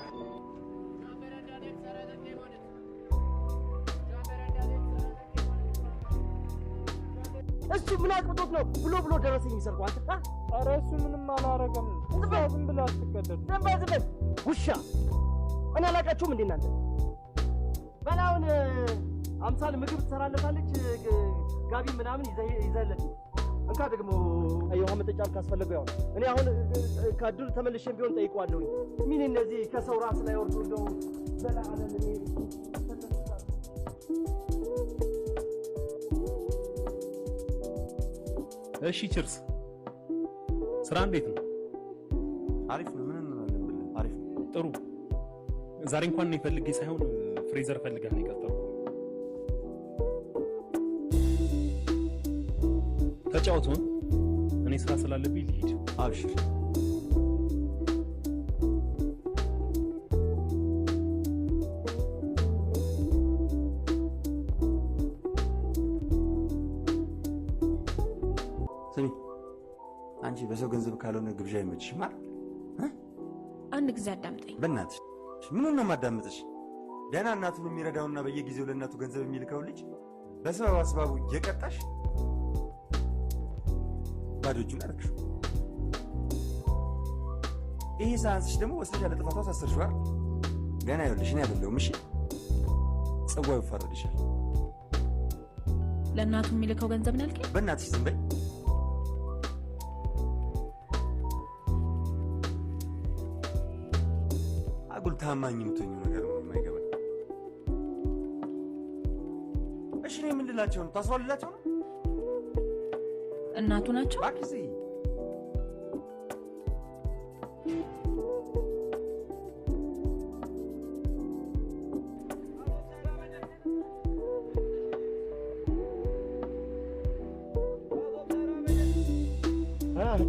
እሱ ምን አቅብጦት ነው ብሎ ደረሰኝ የሚሰርቀው? አንተ ኧረ እሱ ምንም አላረገም። ዝም ብለህ አትቀደድ። ዝም በል ውሻ። እኔ አላውቃችሁም እንዴ እናንተ? በላውን አምሳል ምግብ ትሰራለታለች ጋቢ ምናምን ይዘለት እንካ ደግሞ የውሃ መጠጫም ካስፈለገው ያው እኔ አሁን ከድር ተመልሼም ቢሆን ጠይቀዋለሁ። ምን እነዚህ ከሰው ራስ ላይ ወርዶ እንደው ዘላለም እኔ እሺ ቺርስ። ስራ እንዴት ነው? አሪፍ ነው። ምን እንላለን ብለን አሪፍ ነው። ጥሩ። ዛሬ እንኳን እኔ ፈልጌ ሳይሆን ፍሬዘር ፈልገህ ነው የቀጠርኩት። ተጫውቱን። እኔ ስራ ስላለብኝ ልሂድ። አብሽር። ስሚ አንቺ በሰው ገንዘብ ካልሆነ ግብዣ አይመችሽም አይደል? አንድ ጊዜ አዳምጠኝ በእናትሽ። ምኑን ነው የማዳምጥሽ? ደህና እናቱን የሚረዳውና በየጊዜው ለእናቱ ገንዘብ የሚልከው ልጅ በሰበብ አስባቡ እየቀጣሽ ባዶ እጁን አደረግሽው። ይሄ ሳያንስሽ ደግሞ ወስደሽ ያለ ጥፋቷ አሳሰርሽው አይደል? ገና ይኸውልሽ እኔ አይደለሁም እሺ፣ ጽዋው ይፈረድሻል። ለእናቱ የሚልከው ገንዘብ ነው ያልከኝ? በእናትሽ ዝም በይ። አጉል ታማኝ የምትሆኚው ነገር ነው የማይገባኝ። እሺ እኔ ምን ልላቸው ነው? ታስዋልላቸው ነው? እናቱ ናቸው? እባክሽ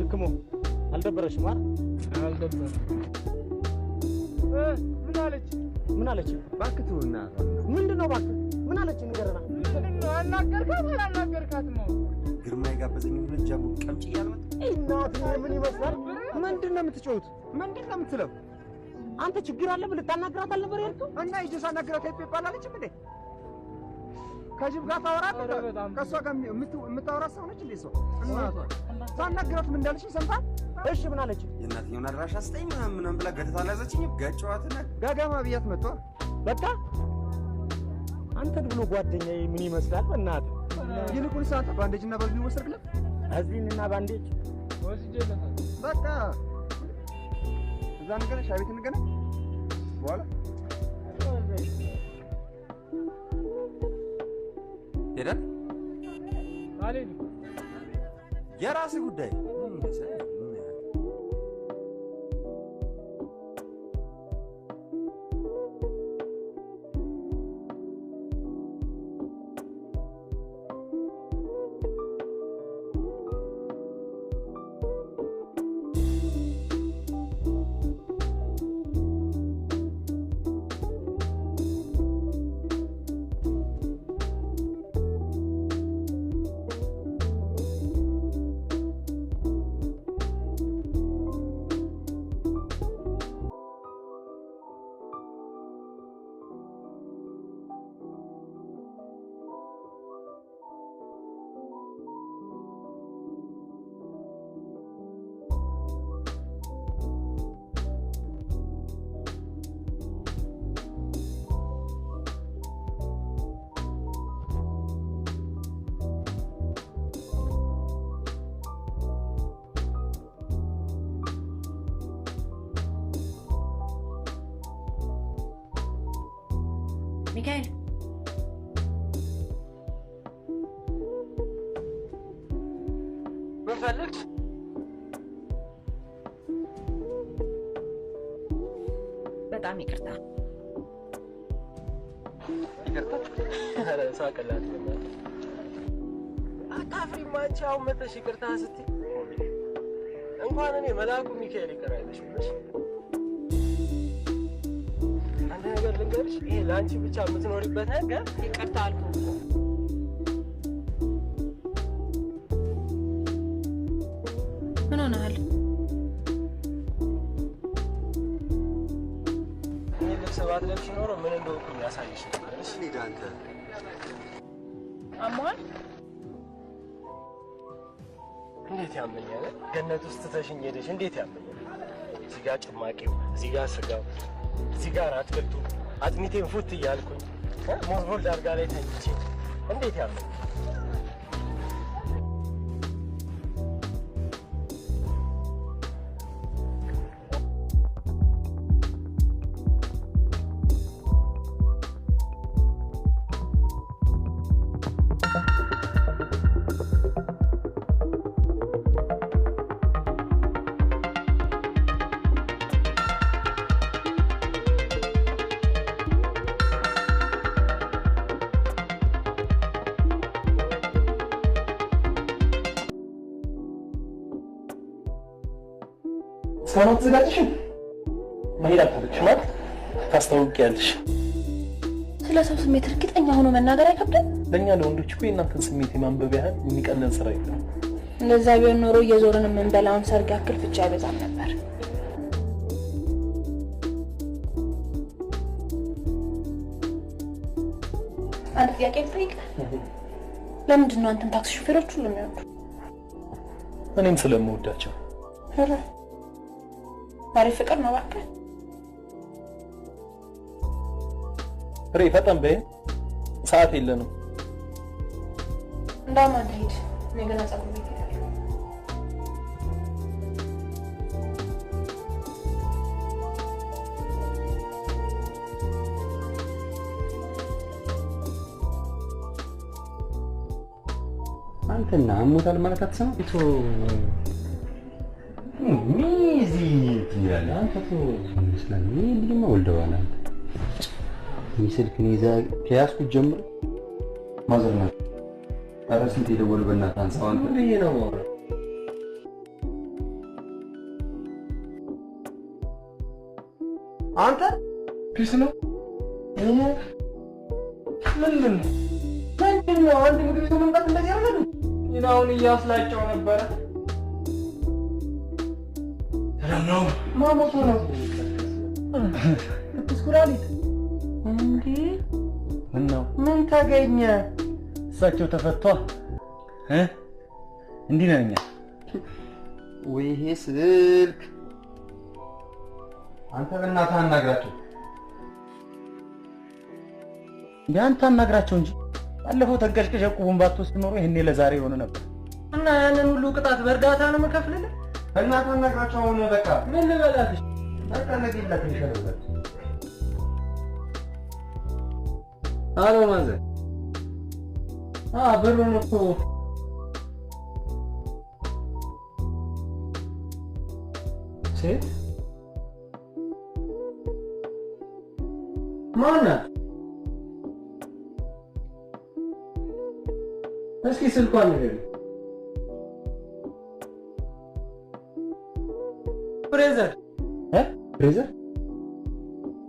ድክሞ አልደበረሽም አይደል? አልደበረም። ምን አለች? ምን አለች? እባክህ ተውና። ምንድን ነው እባክህ? ምን አለች? ንገረና። ምንድን ነው አናገርካት? አላናገርካትም? ግርማ የጋበዘኝ ሁለት ጃቡ ቀምጭ እያልመጣ እናት ምን ይመስላል? ምንድን ነው የምትጮሁት? ምንድን ነው የምትለው? አንተ ችግር አለ ብለህ ልታናግራት አልነበር ያልከው? እና ይዤ ሳናግራት ይባላለችም እንዴ? ከጅብ ጋር ታወራለህ? ከእሷ ጋር የምታወራ ሰው ነች እንዴ? ሰው እናቷ ሳናግራት ምን እንዳለችኝ ሰምተሃል? እሺ ምን አለች? የእናትየውን አድራሻ ስጠኝ ምናምን ብላ ገተታ አልያዘችኝ። ገጨዋትና ጋጋማ ብያት መጥቷ በቃ አንተን ብሎ ጓደኛዬ ምን ይመስላል? በእናትህ ይልቁንስ አንተ ባንዴጅና በርግል ወሰድክለት? አዝሊንና ባንዴጅ ወስጄለታል። በቃ እዛ እንገናኝ፣ ሻይ ቤት እንገናኝ በኋላ ሄደን አልሄድም። የራስህ ጉዳይ። ሚካኤል ምን ፈልግሽ? በጣም በጣም ይቅርታ። ይቅርታ ኧረ ሳቀላት አታፍሪም አንቺ አሁን መተሽ ይቅርታ ስትይ እንኳን እኔ መልአኩ ሚካኤል ይቅር አይልሽ አንድ ነገር ልንገርሽ ይሄ ለአንቺ ብቻ የምትኖሪበት ነገር ይቅርታ አልኩህ እኮ ምን ሆነሃል? ይህ ልብስ ባትለብሽ ኖሮ ምን እንደሆንኩኝ ያሳይሽ ነበር። እሺ ሂድ አንተ። አሟል? እንዴት ያመኛል? ገነት ውስጥ ትተሽኝ ሄደሽ እንዴት ያመኛል? እዚህ ጋር ጭማቂው፣ እዚህ ጋር ስጋው፣ እዚህ ጋር አትክልቱ፣ አጥሚቴን ፉት እያልኩኝ ሞዝቦልድ አልጋ ላይ ተኝቼ እንዴት ያመኛል? እስካሁን አትዘጋጅሽም? መሄድ አልፈለግሽም ማለት ታስታውቂያለሽ። ስለ ሰው ስሜት እርግጠኛ ሆኖ መናገር አይከብድም? ለእኛ ለወንዶች እኮ የእናንተን ስሜት የማንበብ ያህል የሚቀለን ስራ የለም። እንደዛ ቢሆን ኖሮ እየዞርን የምንበላውን ሰርግ ያክል ፍቻ አይበዛም ነበር። አንድ ጥያቄ ልጠይቅህ። ለምንድን ነው አንተን ታክሲ ሹፌሮች ሁሉ የሚወዱ? እኔም ስለምወዳቸው። አሪፍ ፍቅር ነው እባክህ። ፍሬ ፈጠን በይ፣ ሰዓት የለንም። እንዳውም አንተ ሂድ፣ እኔ ገና ፀጉር ቤት እሄዳለሁ። አንተና አሞታል ማለት አትሰማም? እቶ ሚዚ ይላል አንተ እቶ መስለን ልጅማ ወልደዋል። አንተ ስልክን ይዛ ከያዝኩት ጀምሮ ማዘር ናት። ኧረ ስንት የደወሉ በእናትህ አንሳው። አንተ ምን ነው የማወራው? አንተ ፒስ ነው ምንድን ነው? አንድ ምግብ ይዞ መምጣት እንደዚህ አይደለም? ይናውን እያስላጨው ነበረ። ነው ማሞቱ ነው ኩላሊት እንዴ? ምን ተገኘ? እሳቸው ተፈቷ እንዲህ ነኝ ወይ ይሄ ስልክ። አንተ በእናትህ አናግራቸው፣ ያንተ አናግራቸው እንጂ ባለፈው ተንቀሽቀሽ ቁቡን ባትወስድ ኖሮ ይሄኔ ለዛሬ የሆነ ነበር። እና ያንን ሁሉ ቅጣት በእርዳታ ነው የምከፍልልህ? በእናትህ አናግራቸው። አሁን በቃ ምን ልበላልሽ? በቃ ነገይላት ይሻላል። አሎ ማዘር። ብሩን እኮ ሴት ማናት? እስኪ ስልኳን ንገሪኝ። ፍሬዘር ፍሬዘር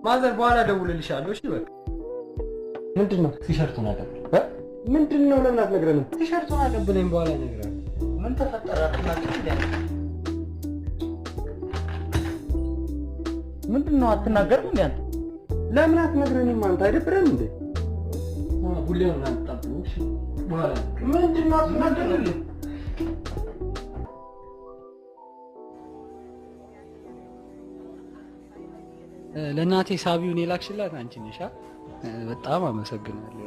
ማዘር፣ በኋላ እደውልልሻለሁ። እሺ በቃ ምንድን ነው? ቲሸርቱን አቀብል። ምንድን ነው? ለምን አትነግረንም? ቲሸርቱን አቀብለኝ፣ በኋላ እነግርሃለሁ። ምን ተፈጠረ? ምንድን ነው? አትናገርም እንዴ አንተ? ለምን አትነግረንም? አንተ አይደብረንም እንዴ? ቡሌውን አጣብኝ። እሺ በኋላ ምንድን ነው? አትናገርም? ለእናቴ ሳቢውን የላክሽላት አንቺ ነሽ? በጣም አመሰግናለሁ።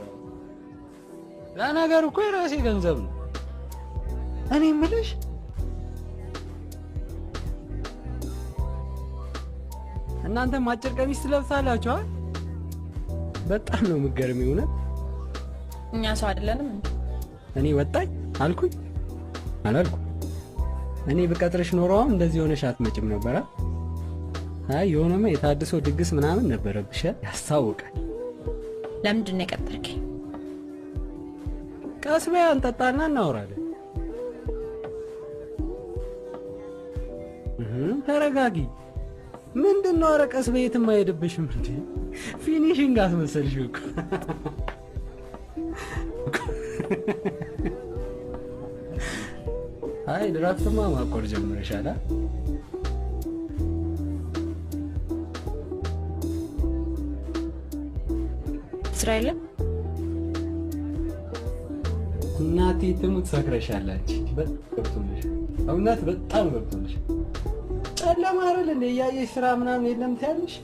ለነገሩ እኮ የራሴ ገንዘብ ነው። እኔ የምልሽ እናንተም አጭር ቀሚስ ትለብሳላችሁ? በጣም ነው የምትገርሚው። እውነት እኛ ሰው አይደለንም እንዴ? እኔ ወጣኝ አልኩኝ አላልኩም? እኔ ብቀጥርሽ ኖሮ እንደዚህ ሆነሽ አትመጭም ነበር። አይ የሆነማ የታድሶ ድግስ ምናምን ነበረብሽ ያስታውቃል። ለምንድን ነው የቀጠርከኝ? ቀስ በይ አንጠጣና እናወራለን። ተረጋጊ። ምንድነው? ኧረ ቀስ በይ የትም አይሄድብሽም እንዴ። ፊኒሽንግ አስመሰልሽው እኮ። አይ ድራፍትማ ማቆር ጀምረሻል። ስራ የለም። እናቴ ትሙት ሰክረሻላች። በጣም ገብቶልሽ፣ እውነት በጣም ገብቶልሽ። ጨለማ አይደል እንደ ያየሽ ስራ ምናምን የለም ትያለሽ።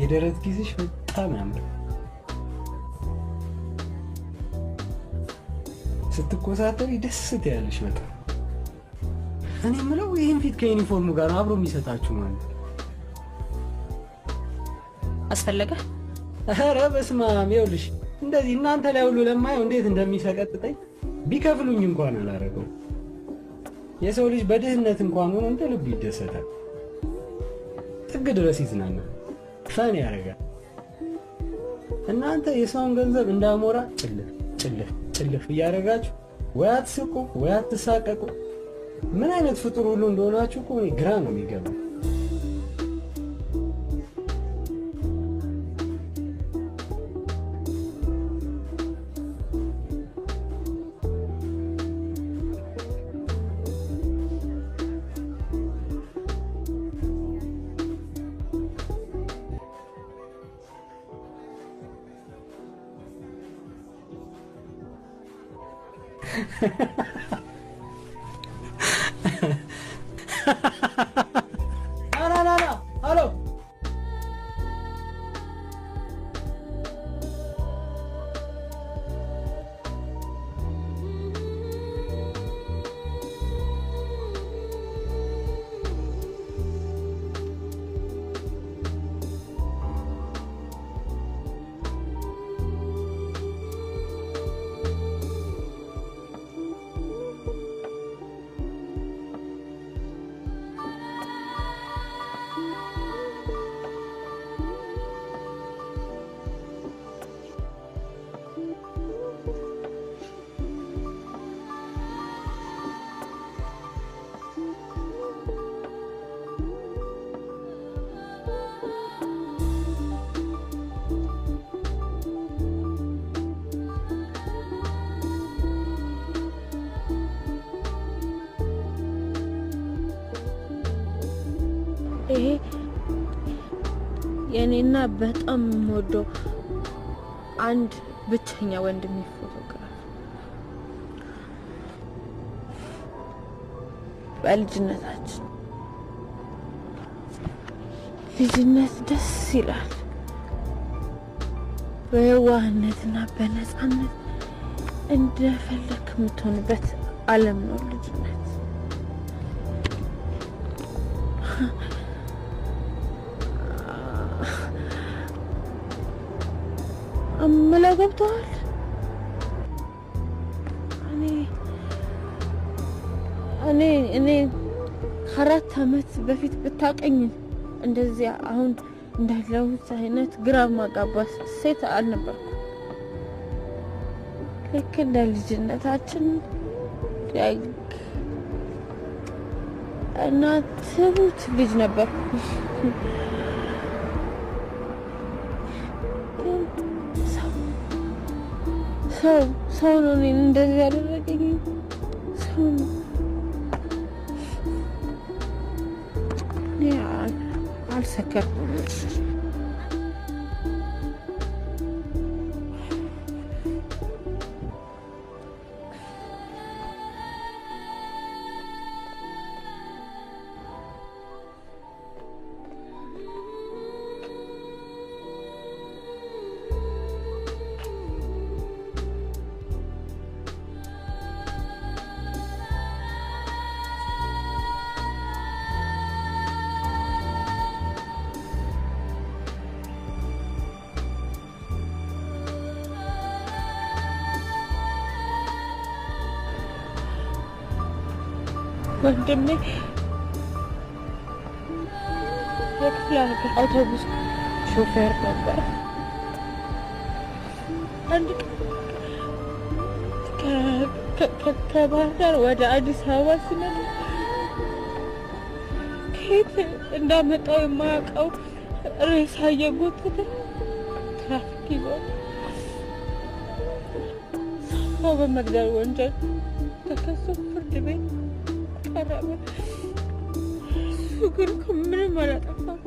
የደረት ጊዜሽ በጣም ያምራል። ስትኮሳተሪ ደስ ትያለሽ በጣም። እኔ የምለው ይህን ፊት ከዩኒፎርሙ ጋር አብሮ የሚሰጣችሁ ማለት አስፈለገ? ኧረ በስመ አብ። ይኸውልሽ እንደዚህ እናንተ ላይ ሁሉ ለማየው እንዴት እንደሚሰቀጥጠኝ ቢከፍሉኝ እንኳን አላረገው። የሰው ልጅ በድህነት እንኳን ሆኖ እንደ ልቡ ይደሰታል፣ ጥግ ድረስ ይዝናናል፣ ፈን ያደርጋል። እናንተ የሰውን ገንዘብ እንዳሞራ ጭልፍ ጭልፍ ጭልፍ እያደረጋችሁ ወይ አትስቁ ወይ አትሳቀቁ። ምን አይነት ፍጡር ሁሉ እንደሆናችሁ እኮ እኔ ግራ ነው የሚገባው። Halo. ይሄ የኔና በጣም የምወደው አንድ ብቸኛ ወንድሜ ፎቶግራፍ በልጅነታችን። ልጅነት ደስ ይላል። በየዋህነትና በነፃነት እንደፈለክ የምትሆንበት ዓለም ነው ልጅነት። አመላ ገብቷል። እኔ 4 ዓመት በፊት ብታቀኝ እንደዚህ አሁን እንዳለሁት አይነት ግራ ማጋባት ሴት አልነበርኩም። ልክ እንደ ልጅነታችን ደግ እና ትሁት ልጅ ነበርኩ። ሰው ነው እኔን እንደዚህ ያደረገኝ። ሰው ነው። አልሰከርኩም። ወንድሜ የክፍለ ሀገር አውቶቡስ ሾፌር ነበር። አንድ ከባህር ዳር ወደ አዲስ አበባ ሲመጣ ከየት እንዳመጣው የማያውቀው ሬሳ እየጎተተ ትራፊክ ይዞ ሰው በመግደል ወንጀል ተከሶ ፍርድ ቤት ቀረበ። እሱ ግን ምንም አላጠፋም።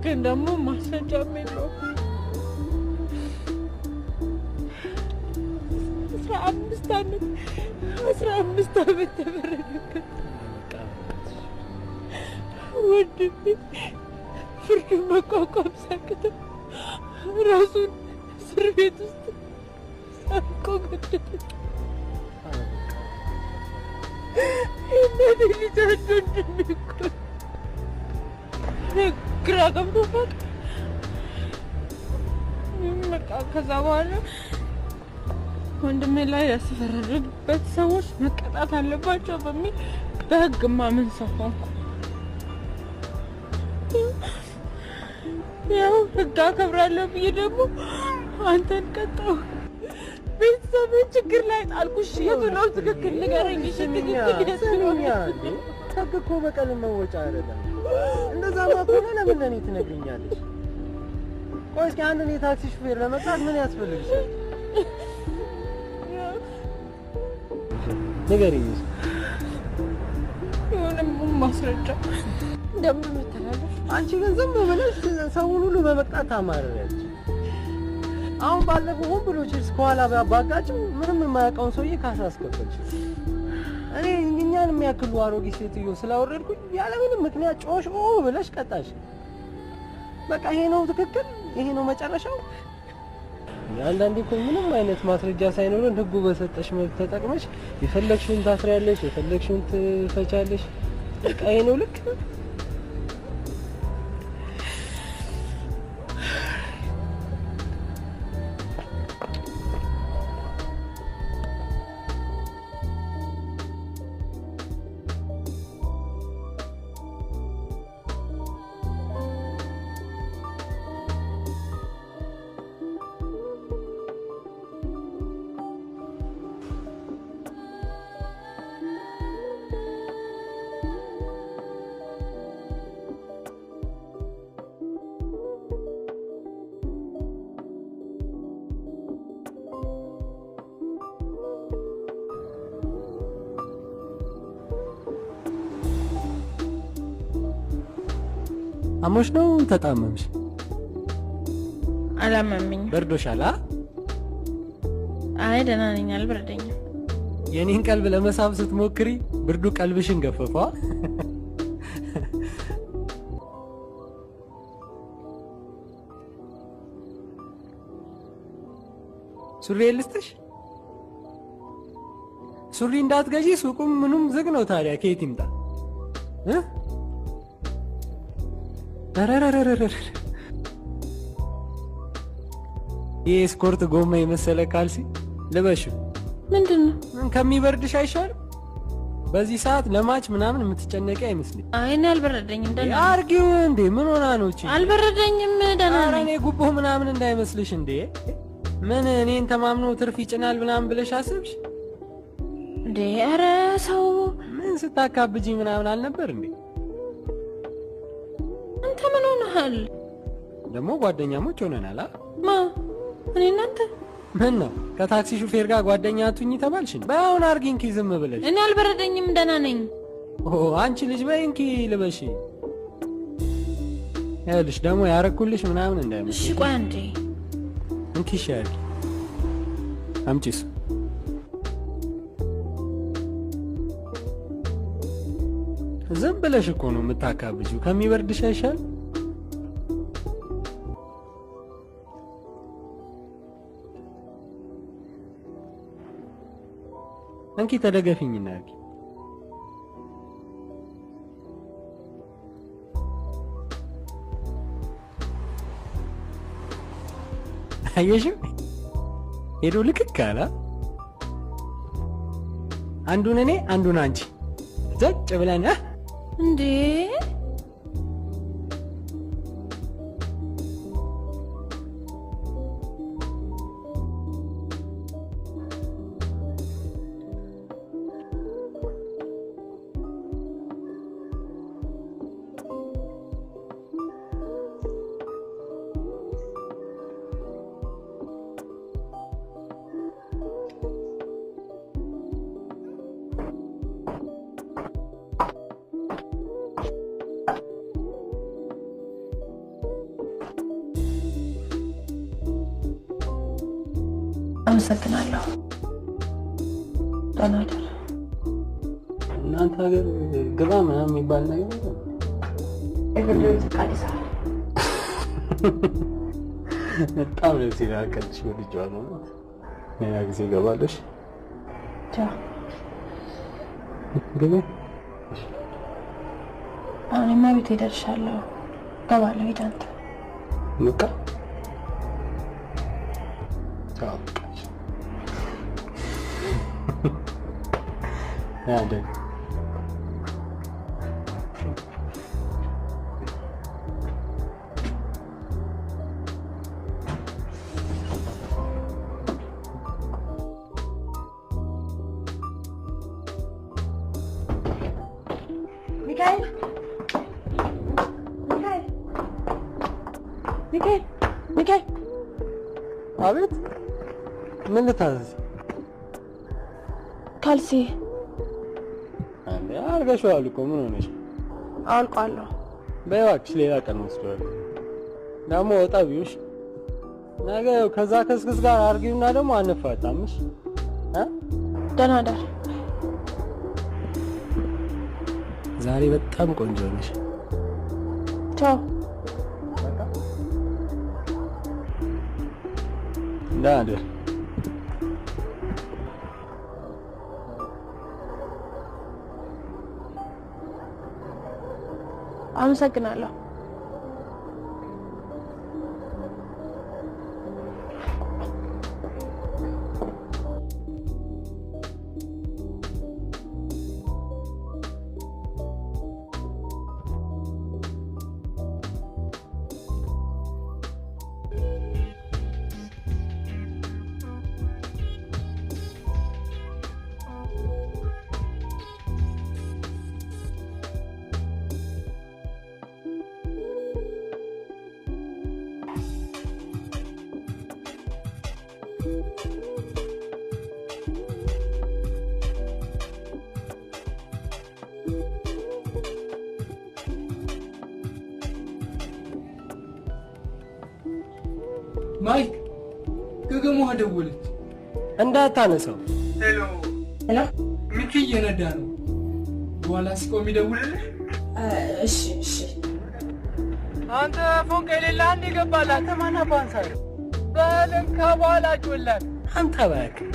ግን ደግሞ ማስረጃም የለውም። 15 ዓመት ተፈረደበት። ወንድሜ ፍርዱን መቋቋም ሲያቅተው ራሱን እስር ቤት ውስጥ ሰርቆ ገደለ። እናቴ ልጅ አንድ ወንድሜ እኮ ግራ ገብቶታል። በቃ ከዛ በኋላ ወንድሜ ላይ ያስፈረዱበት ሰዎች መቀጣት አለባቸው በሚል በህግ ማመን ሰው ሆንኩ። ያው ህግ አከብራለሁ ብዬ ደግሞ አንተን ቀጣሁ። ቤተሰብን ችግር ላይ ጣልኩሽ። የቱ ነው ትክክል? ንገረኝ። ትክክል ህግ እኮ በቀል መወጫ አይደለም። እንደዛማ ከሆነ ለምን ለእኔ ትነግሪኛለሽ? ቆይ እስኪ አንድን የታክሲ ሹፌር ለመቅጣት ምን ያስፈልግሻል? ንገሪኝ። የሆነም ማስረጃ እንደምትተላለፍ አንቺ ግን ዝም ብለሽ ሰውን ሁሉ በመቅጣት ታማርሪያለሽ። አሁን ባለፈው ሆን ብሎ ችርስ ከኋላ ባጋጭው ምንም የማያውቀውን ሰውዬ ካሳ አስከፈልሽ። እኔ እኛን የሚያክሉ አሮጊት ሴትዮ ስላወረድኩኝ ያለምንም ምክንያት ጮሽ ብለሽ ቀጣሽ። በቃ ይሄ ነው ትክክል፣ ይሄ ነው መጨረሻው። አንዳንዴ እኮ ምንም አይነት ማስረጃ ሳይኖረን ህጉ በሰጠሽ መብት ተጠቅመሽ የፈለግሽውን ታስሪያለሽ፣ የፈለግሽውን ትፈቻለሽ። በቃ ይሄ ነው ልክ። አሞሽ ነው ተጣመምሽ? አላመመኝም። በርዶሻል? አይ ደህና ነኝ፣ አልበረደኝም። የኔን ቀልብ ለመሳብ ስትሞክሪ ብርዱ ቀልብሽን ገፈፋ። ሱሪ ልስጥሽ? ሱሪ እንዳትገዢ፣ ሱቁም ምኑም ዝግ ነው። ታዲያ ከየት ይምጣ? ይህ ስኮርት ጎማ የመሰለ ካልሲ ልበሽው። ምንድን ነው? ከሚበርድሽ አይሻልም? በዚህ ሰዓት ለማች ምናምን የምትጨነቂ አይመስልኝ። አይኔ አልበረደኝም። ደህና አርጊው እንዴ! ምን ሆና ነው እቺ? አልበረደኝም፣ ደህና ነኝ። እኔ ጉቦ ምናምን እንዳይመስልሽ እንዴ! ምን እኔን ተማምኖ ትርፍ ይጭናል ምናምን ብለሽ አስብሽ እንዴ? ኧረ ሰው ምን ስታካብጂ ምናምን አልነበር እንዴ? አንተ ምን ሆነሃል? ደግሞ ጓደኛሞች ሆነናል። ማ እኔ እናንተ ምን ነው ከታክሲ ሹፌር ጋር ጓደኛ አቱኝ ተባልሽን? በአሁን አርጊንኪ ዝም ብለሽ። እኔ አልበረደኝም፣ ደህና ነኝ። አንቺ ልጅ በይንኪ ልበሽ። ይኸውልሽ ደግሞ ያረኩልሽ ምናምን እንዳይመስልሽ። እሺ ቆይ አንዴ እንኪ ሻርጊ አምጪስ። ዝም ብለሽ እኮ ነው የምታካብጂው። ከሚበርድሽ አይሻል? እንኪ ተደገፊኝና አርጊ። አየሽው? ሄዶ ልክክ አለ። አንዱን እኔ አንዱን አንቺ ዘጭ ብለን እንዴ አመሰግናለሁ። ደህና እደር። እናንተ ሀገር ግባ ምናምን የሚባል ነገር የፍርድ ፈቃድ ይሰራል። በጣም ደስ ይላል። ቀልሽ ወድጄዋለሁ ማለት ሌላ ጊዜ እገባለሽ። ቻው። ግቢ። እኔማ ቤት እደርሻለሁ። እገባለሁ። ሂድ አንተ። በቃ ቻው። ያደ ሚካኤል ሚካኤል አቤት። ምን ልታዘዝ? ካልሲ አንዴ አርገሽዋል እኮ ምን ሆነሽ? አልቋለሁ። በእባክሽ ሌላ ቀን ወስደዋለሁ። ደግሞ ወጣ ቢውሽ ነገ ከዛ ከስክስ ጋር አርጊውና ደግሞ አንፋታምሽ። ደህና እደር። ዛሬ በጣም ቆንጆ ነሽ። ቻው። ደህና እደር። አመሰግናለሁ። ማይክ ገገሙ ደወለች። እንዳታነሳው። ሄሎ ሄሎ፣ ሚኪ እየነዳ ነው። በኋላ ሲቆም ይደውልልሽ። እሺ እሺ። አንተ ፎን ከሌለ አንድ ይገባላት። አንተ ማን አባንሳይ በለን ከበኋላ ጆላት አንተ እባክህ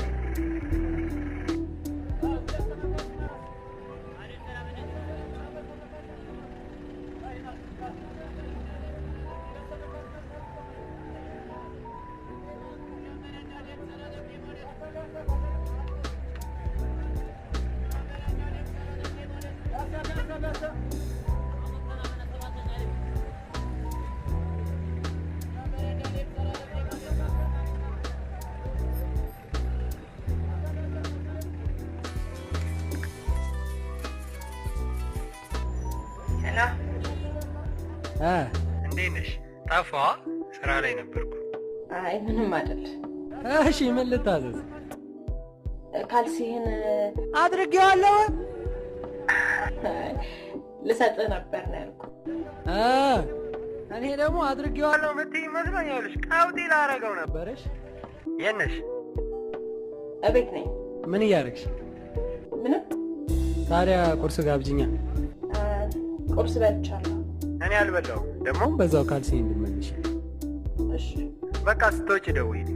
እንዴት ነሽ? ጠፋ? ስራ ላይ ነበርኩ። አይ ምንም አይደል። እሺ ምን ልታዘዝ? ካልሲህን አድርጌዋለሁ። ልሰጥህ ነበር ነው ያልኩት። እኔ ደግሞ አድርጌዋለሁ ምትይ መስሎኛልሽ። ቀውጢ ላረገው ነበርሽ። የት ነሽ? እቤት ነኝ። ምን እያደረግሽ? ምንም። ታዲያ ቁርስ ጋብዥኛ። ቁርስ በልቻለሁ። እኔ አልበላሁም። ደግሞ በዛው ካልሲ እንድመልሽ። እሺ በቃ ስትወጪ ደውይልኝ።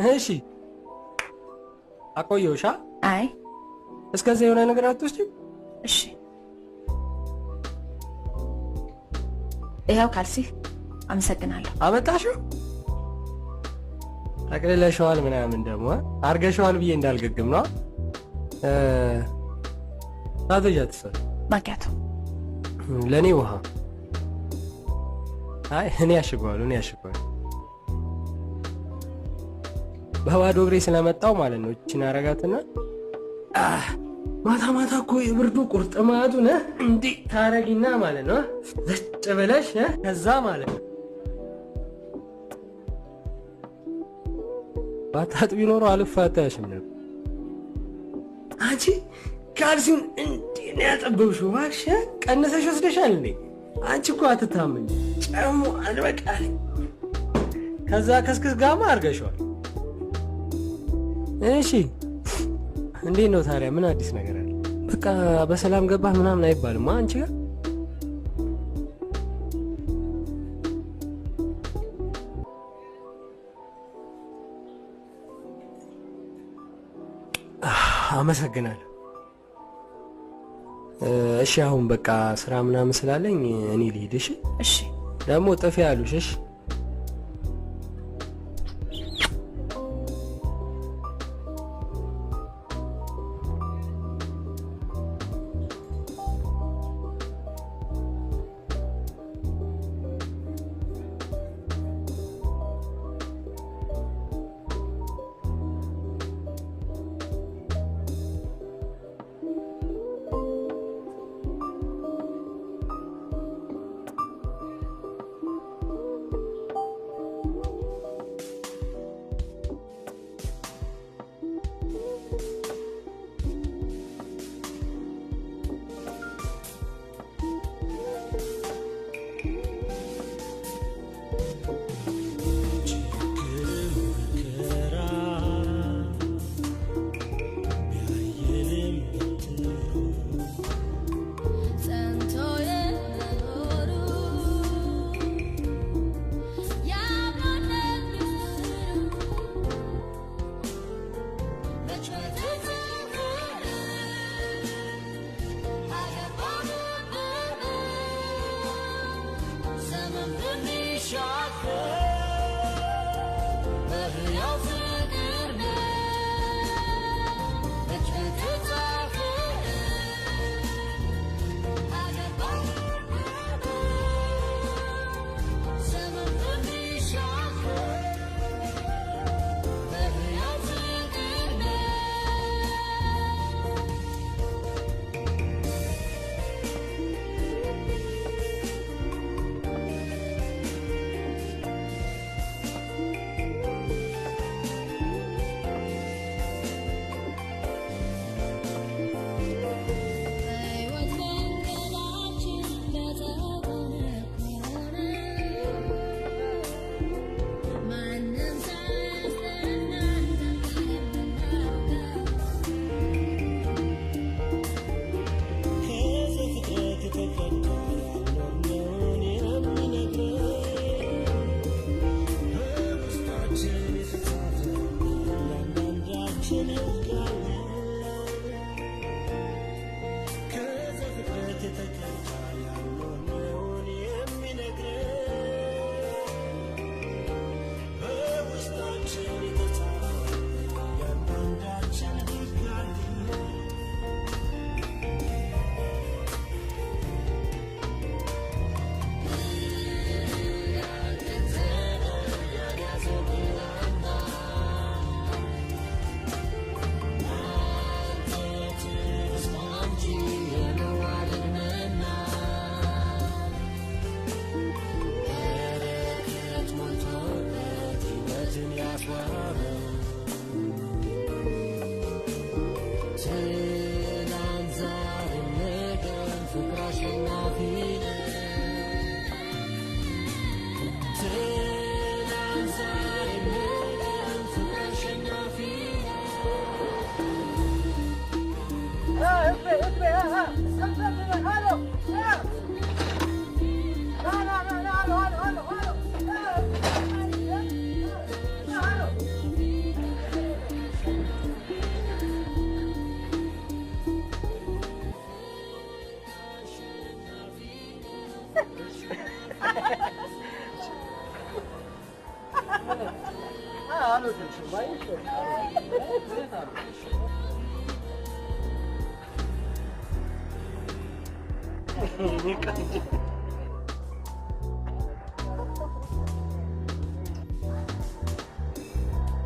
እሺ አቆየውሻ? አይ እስከዚህ የሆነ ነገር አትወስጂም? እሺ ይኸው ካልሲ አመሰግናለሁ። አመጣሽው? አቅልለሽዋል ምናምን ደግሞ አርገሽዋል ብዬ እንዳልገግም ነው። ታዘዣት ሰው ማኪያቶ ለኔ ውሃ። አይ እኔ ያሽገዋለሁ። በባዶ እግሬ ስለመጣው ማለት ነው። እቺን አረጋትና ማታ ማታ እኮ የብርዱ ቁርጥማቱ ነህ እንዴ ታረጊና ማለት ነው ዘጭ ብለሽ ከዛ ማለት ነው ባታጥቢ ኖሮ አልፋታሽም ነበር። አንቺ ካልሲውን እንዴ ነው ያጠበብሽው? እባክሽ ቀንሰሽ ወስደሻል እንዴ? አንቺ እኮ አትታመኝ። ጨሙ አልበቃል። ከዛ ከስክስ ጋማ አርገሽዋል። እሺ እንዴት ነው ታዲያ? ምን አዲስ ነገር አለ? በቃ በሰላም ገባህ ምናምን አይባልም አንቺ ጋር? አመሰግናለሁ። እሺ አሁን በቃ ስራ ምናምን ስላለኝ እኔ ልሂድ። እሺ እሺ። ደግሞ ጥፊ ያሉሽ። እሺ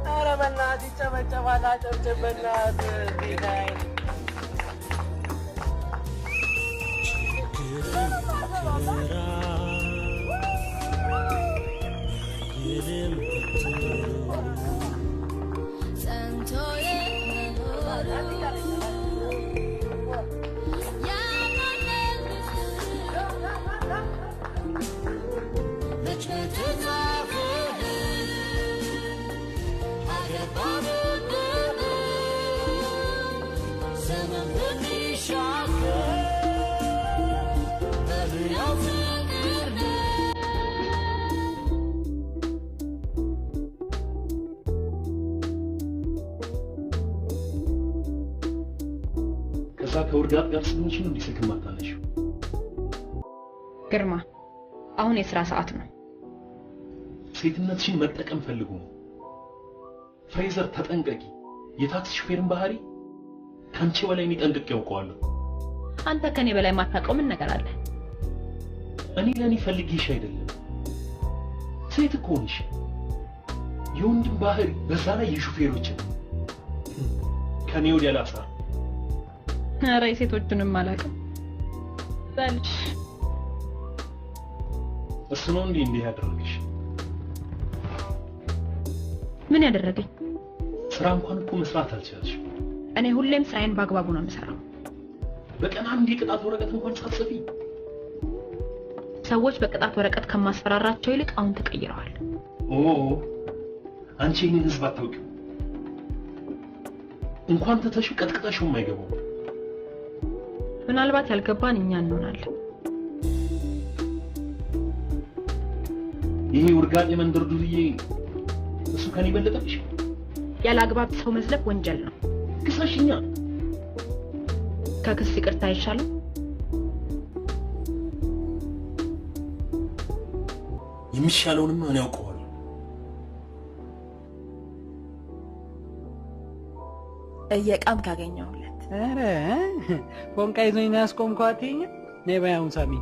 ኧረ በእናትህ ይጨበጨባል፣ አጨብጭብ በእናትህ ጌታዬ። ከውርጋት ጋር ስለሆንሽ ነው እንዲስልክ ማታነሽው። ግርማ አሁን የሥራ ሰዓት ነው። ሴትነትሽን መጠቀም ፈልጉ ነው። ፍሬዘር ተጠንቀቂ። የታክሲ ሹፌርን ባህሪ ካንቺ በላይ እኔ ጠንቅቄ ያውቀዋለሁ። አንተ ከኔ በላይ ማታውቀው ምን ነገር አለ? እኔ ለኔ ፈልጌሽ አይደለም። ሴት እኮ ነሽ። የወንድም ባህሪ በዛ ላይ የሹፌሮችን ከኔ ወዲያ ላፍራ። ኧረ የሴቶቹንም አላውቅም። በልሽ እሱ ነው እንዲህ ያደረገሽ? ምን ያደረገኝ? ስራ እንኳን እኮ መስራት አልቻልሽም። እኔ ሁሌም ስራዬን በአግባቡ ነው የምሰራው። በቀን አንድ የቅጣት ወረቀት እንኳን ሳትጽፊ። ሰዎች በቅጣት ወረቀት ከማስፈራራቸው ይልቅ አሁን ተቀይረዋል። አንቺ ይህን ህዝብ አታውቂው። እንኳን ተተሹ ቀጥቅጠሽው የማይገባው ምናልባት ያልገባን እኛ እንሆናለን። ይሄ ውርጋጥ የመንደር ዱርዬ እሱ ከኔ በለጠብሽ። ያለ አግባብ ሰው መዝለፍ ወንጀል ነው። ክሰሽኛ። ከክስ ይቅርታ አይሻልም? የሚሻለውንም እኔ ያውቀዋለሁ። እየቃም ካገኘሁለት ኧረ ፎንቃ ይዞኝ ነው ያስቆምኳት። ነይ በይ አሁን ሳሚ።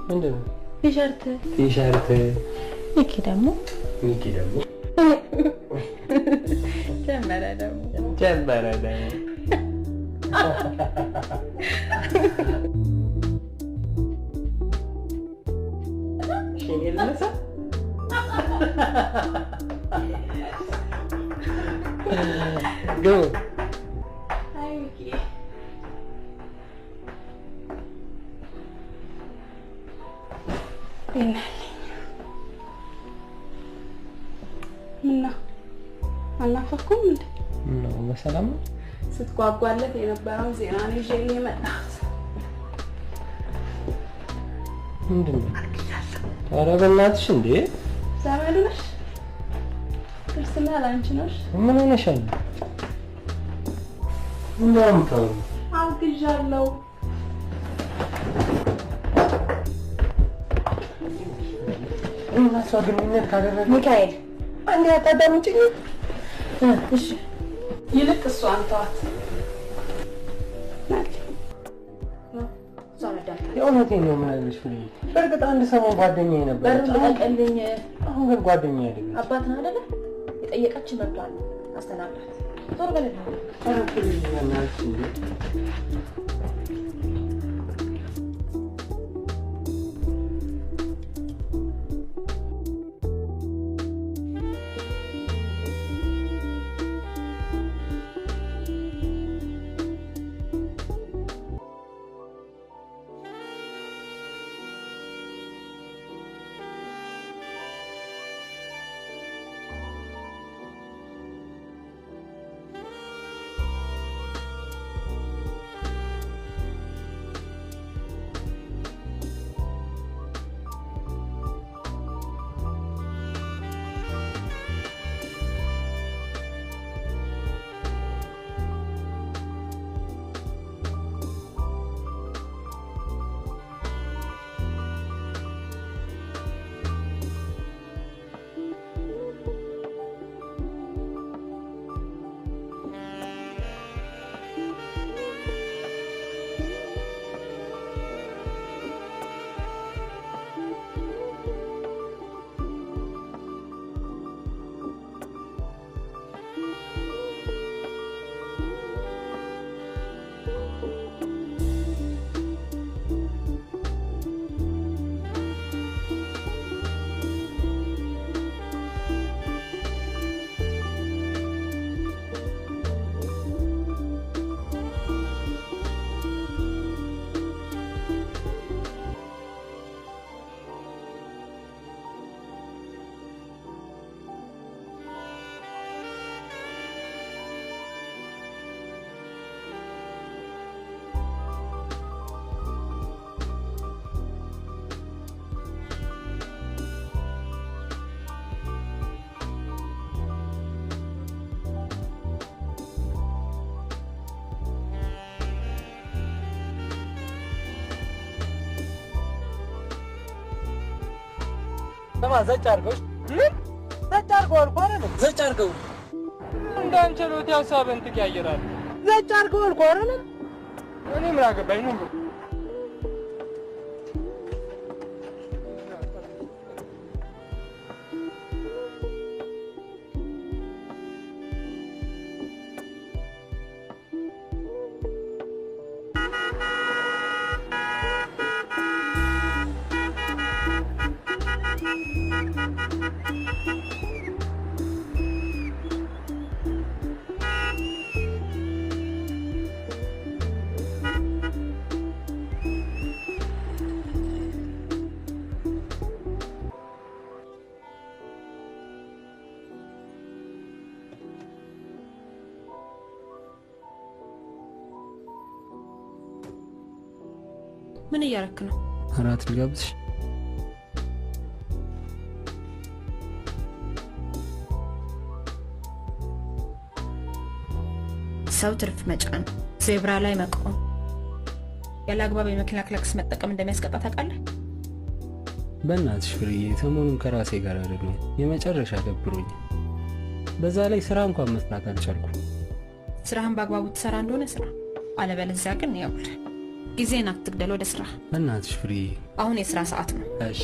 ምንድነው? ቲሸርት ሚኪ ደግሞ ጀመረ ደግሞ Go. Hi, Mickey. ምነው አልናፈኩም እንዴ? ነው በሰላም ነው? ስትጓጓለት የነበረው ዜና ነው ይዤልህ የመጣሁት። ምንድን ነው? ኧረ በእናትሽ እንዴ! ዘመዱ ነሽ? ክርስትና ላንቺ ነሽ? ምን ሆነሻል? ምንድነው የምታወሪው? አውግዣለሁ። እሷ ግንኙነት ካደረገ ሚካኤል አንዴ አታዳምጪኝ? እሺ ይልቅ እሷን ተዋት። የእውነቴን ነው የምነግርሽ ፍሬ። በእርግጥ አንድ ሰሞን ጓደኛዬ ነበረች። በርቀቀልኝ። አሁን ግን ጓደኛዬ አይደለች። አባት ነህ አይደለ? የጠየቀች መጥቷል። አስተናግራት። ዞር በል። ኧረ ፍሬ በእናትሽ እንዴ! Tamam, ዘጭ አድርገው። ምን ዘጭ አድርገው አልኩ አይደል? ዘጭ አድርገው። እንዳንቸሎት ሀሳብን ትቀያየራለህ። ዘጭ አድርገው አልኩ አይደል? እኔ ምን አገባኝ ነው? ምን እያረክ ነው? እራት ልጋብዝሽ? ሰው ትርፍ መጫን፣ ዜብራ ላይ መቆም፣ ያለ አግባብ የመኪና ክላክስ መጠቀም እንደሚያስቀጣ ታውቃለህ? በእናትሽ ፍርዬ፣ ሰሞኑን ከራሴ ጋር አይደለም፣ የመጨረሻ ደብሮኝ። በዛ ላይ ስራ እንኳን መስራት አልቻልኩም። ስራህን በአግባቡ ትሰራ እንደሆነ ስራ፣ አለበለዚያ ግን ያውል ጊዜን አትግደል፣ ወደ ስራ። በእናትሽ ፍርዬ፣ አሁን የስራ ሰዓት ነው። እሺ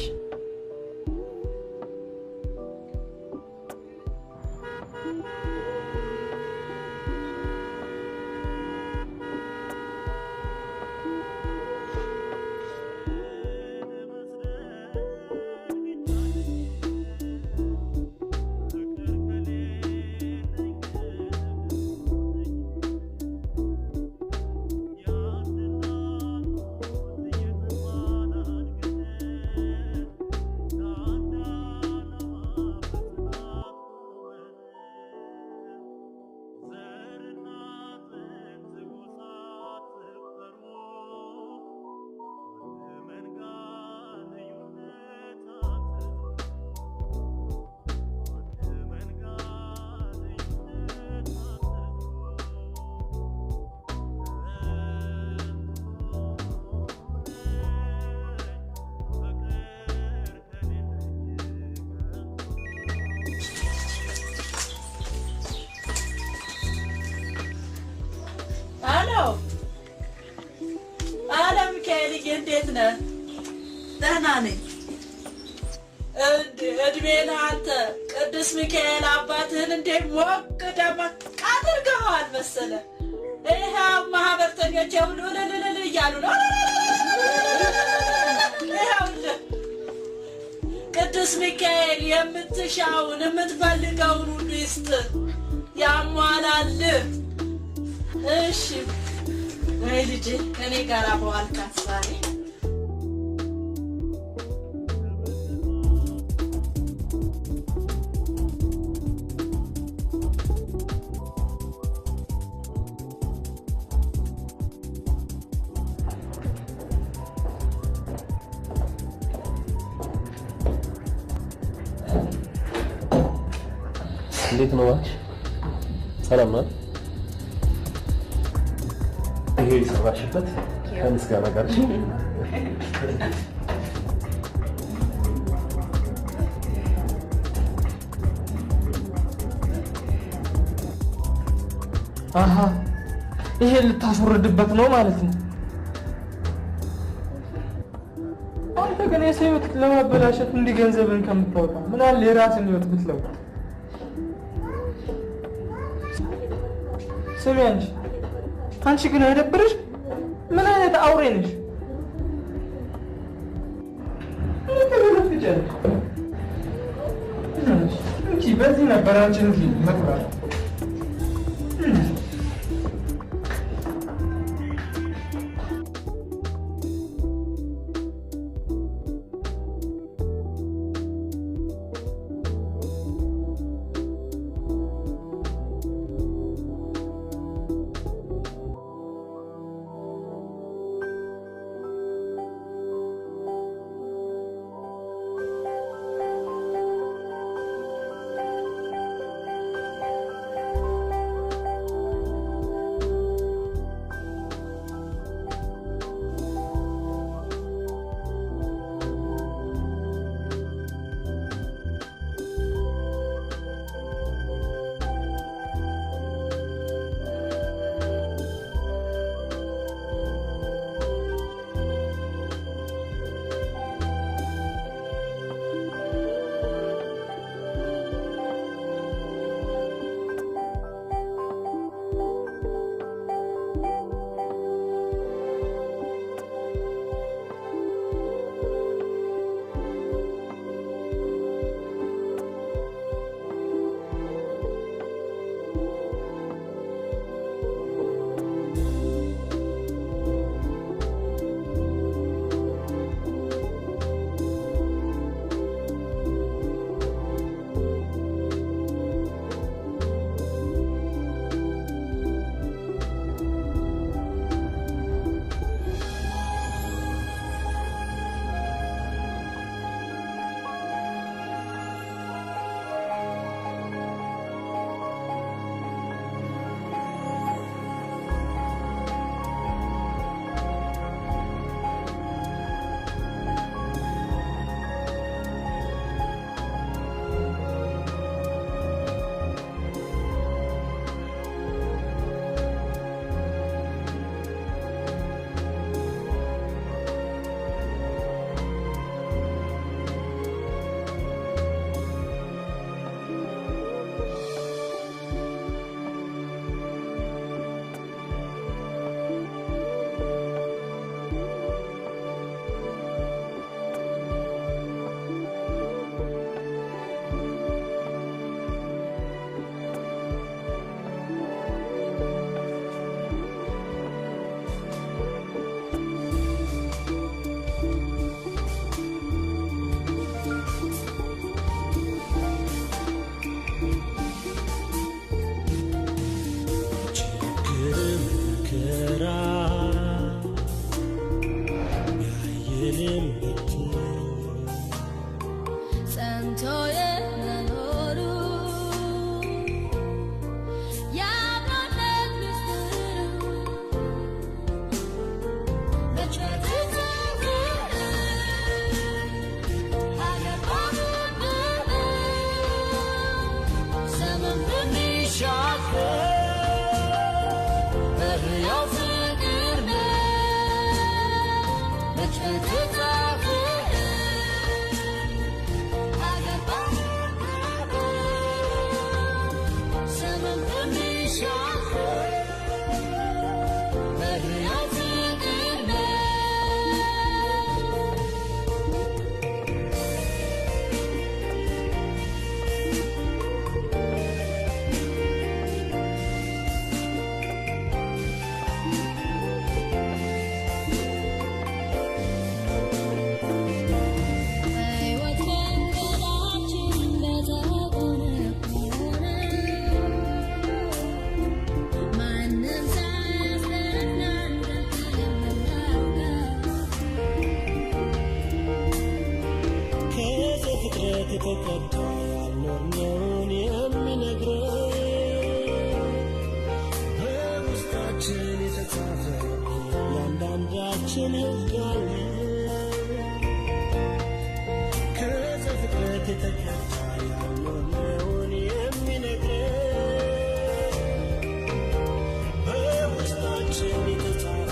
ነህ? ደህና ነኝ። እድሜ ለአንተ ቅዱስ ሚካኤል አባትህን እንዴት ሞቅ ደመቅ አድርገኸዋል መሰለህ። ይኸው ማህበርተኞች ሁሉ እልል እያሉ ነው። ይኸውልህ ቅዱስ ሚካኤል የምትሻውን የምትፈልገውን ሁሉ ይስጥህ፣ ያሟላልህ። እሺ ወይ ልጄ ከኔ ጋር በዋልካት ዛሬ እንዴት ነው አንቺ? ሰላም ነው? ይሄ የሰራሽበት ከምስጋና ጋር አሃ ይሄ ልታስወርድበት ነው ማለት ነው። አንተ ግን የሰው ሕይወት ለማበላሸት እንዲህ ገንዘብን ከምታወጣ ምን አለ የራስን ሕይወት ብትለውጥ። ስሚ አንቺ ግን አይደብርሽ? ምን አይነት አውሬ ነሽ? እንጂ በዚህ ነበር አንቺን መቅራት። Let's የተቀዳ ያልኖርነውን የሚነግረን በውስጣችን የተጻፈ ያንዳንዳችን ሕግ አለ ከዘፍጥረት የተቀዳ ያልኖርነውን የሚነግረን በውስጣችን የተጻፈ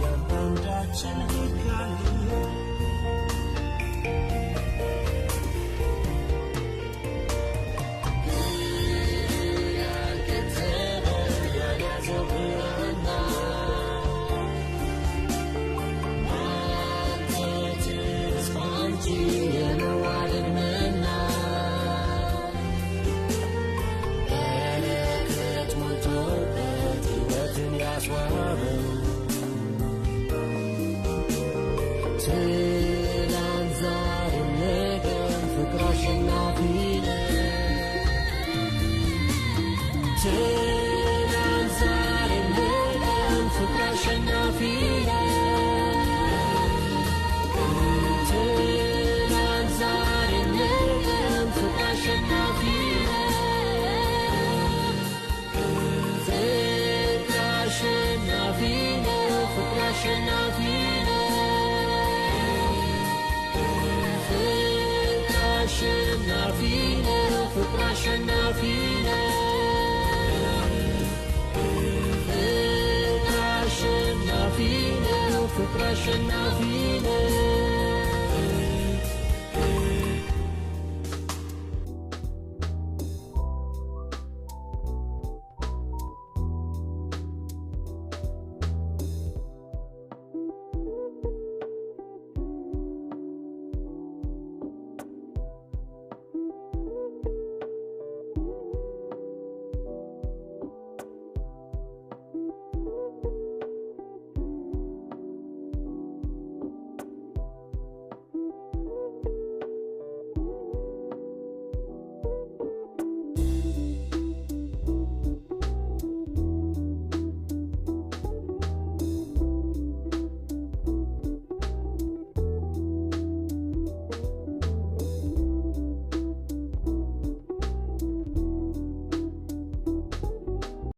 ያንዳንዳችን ሕግ አለ Russian Navy.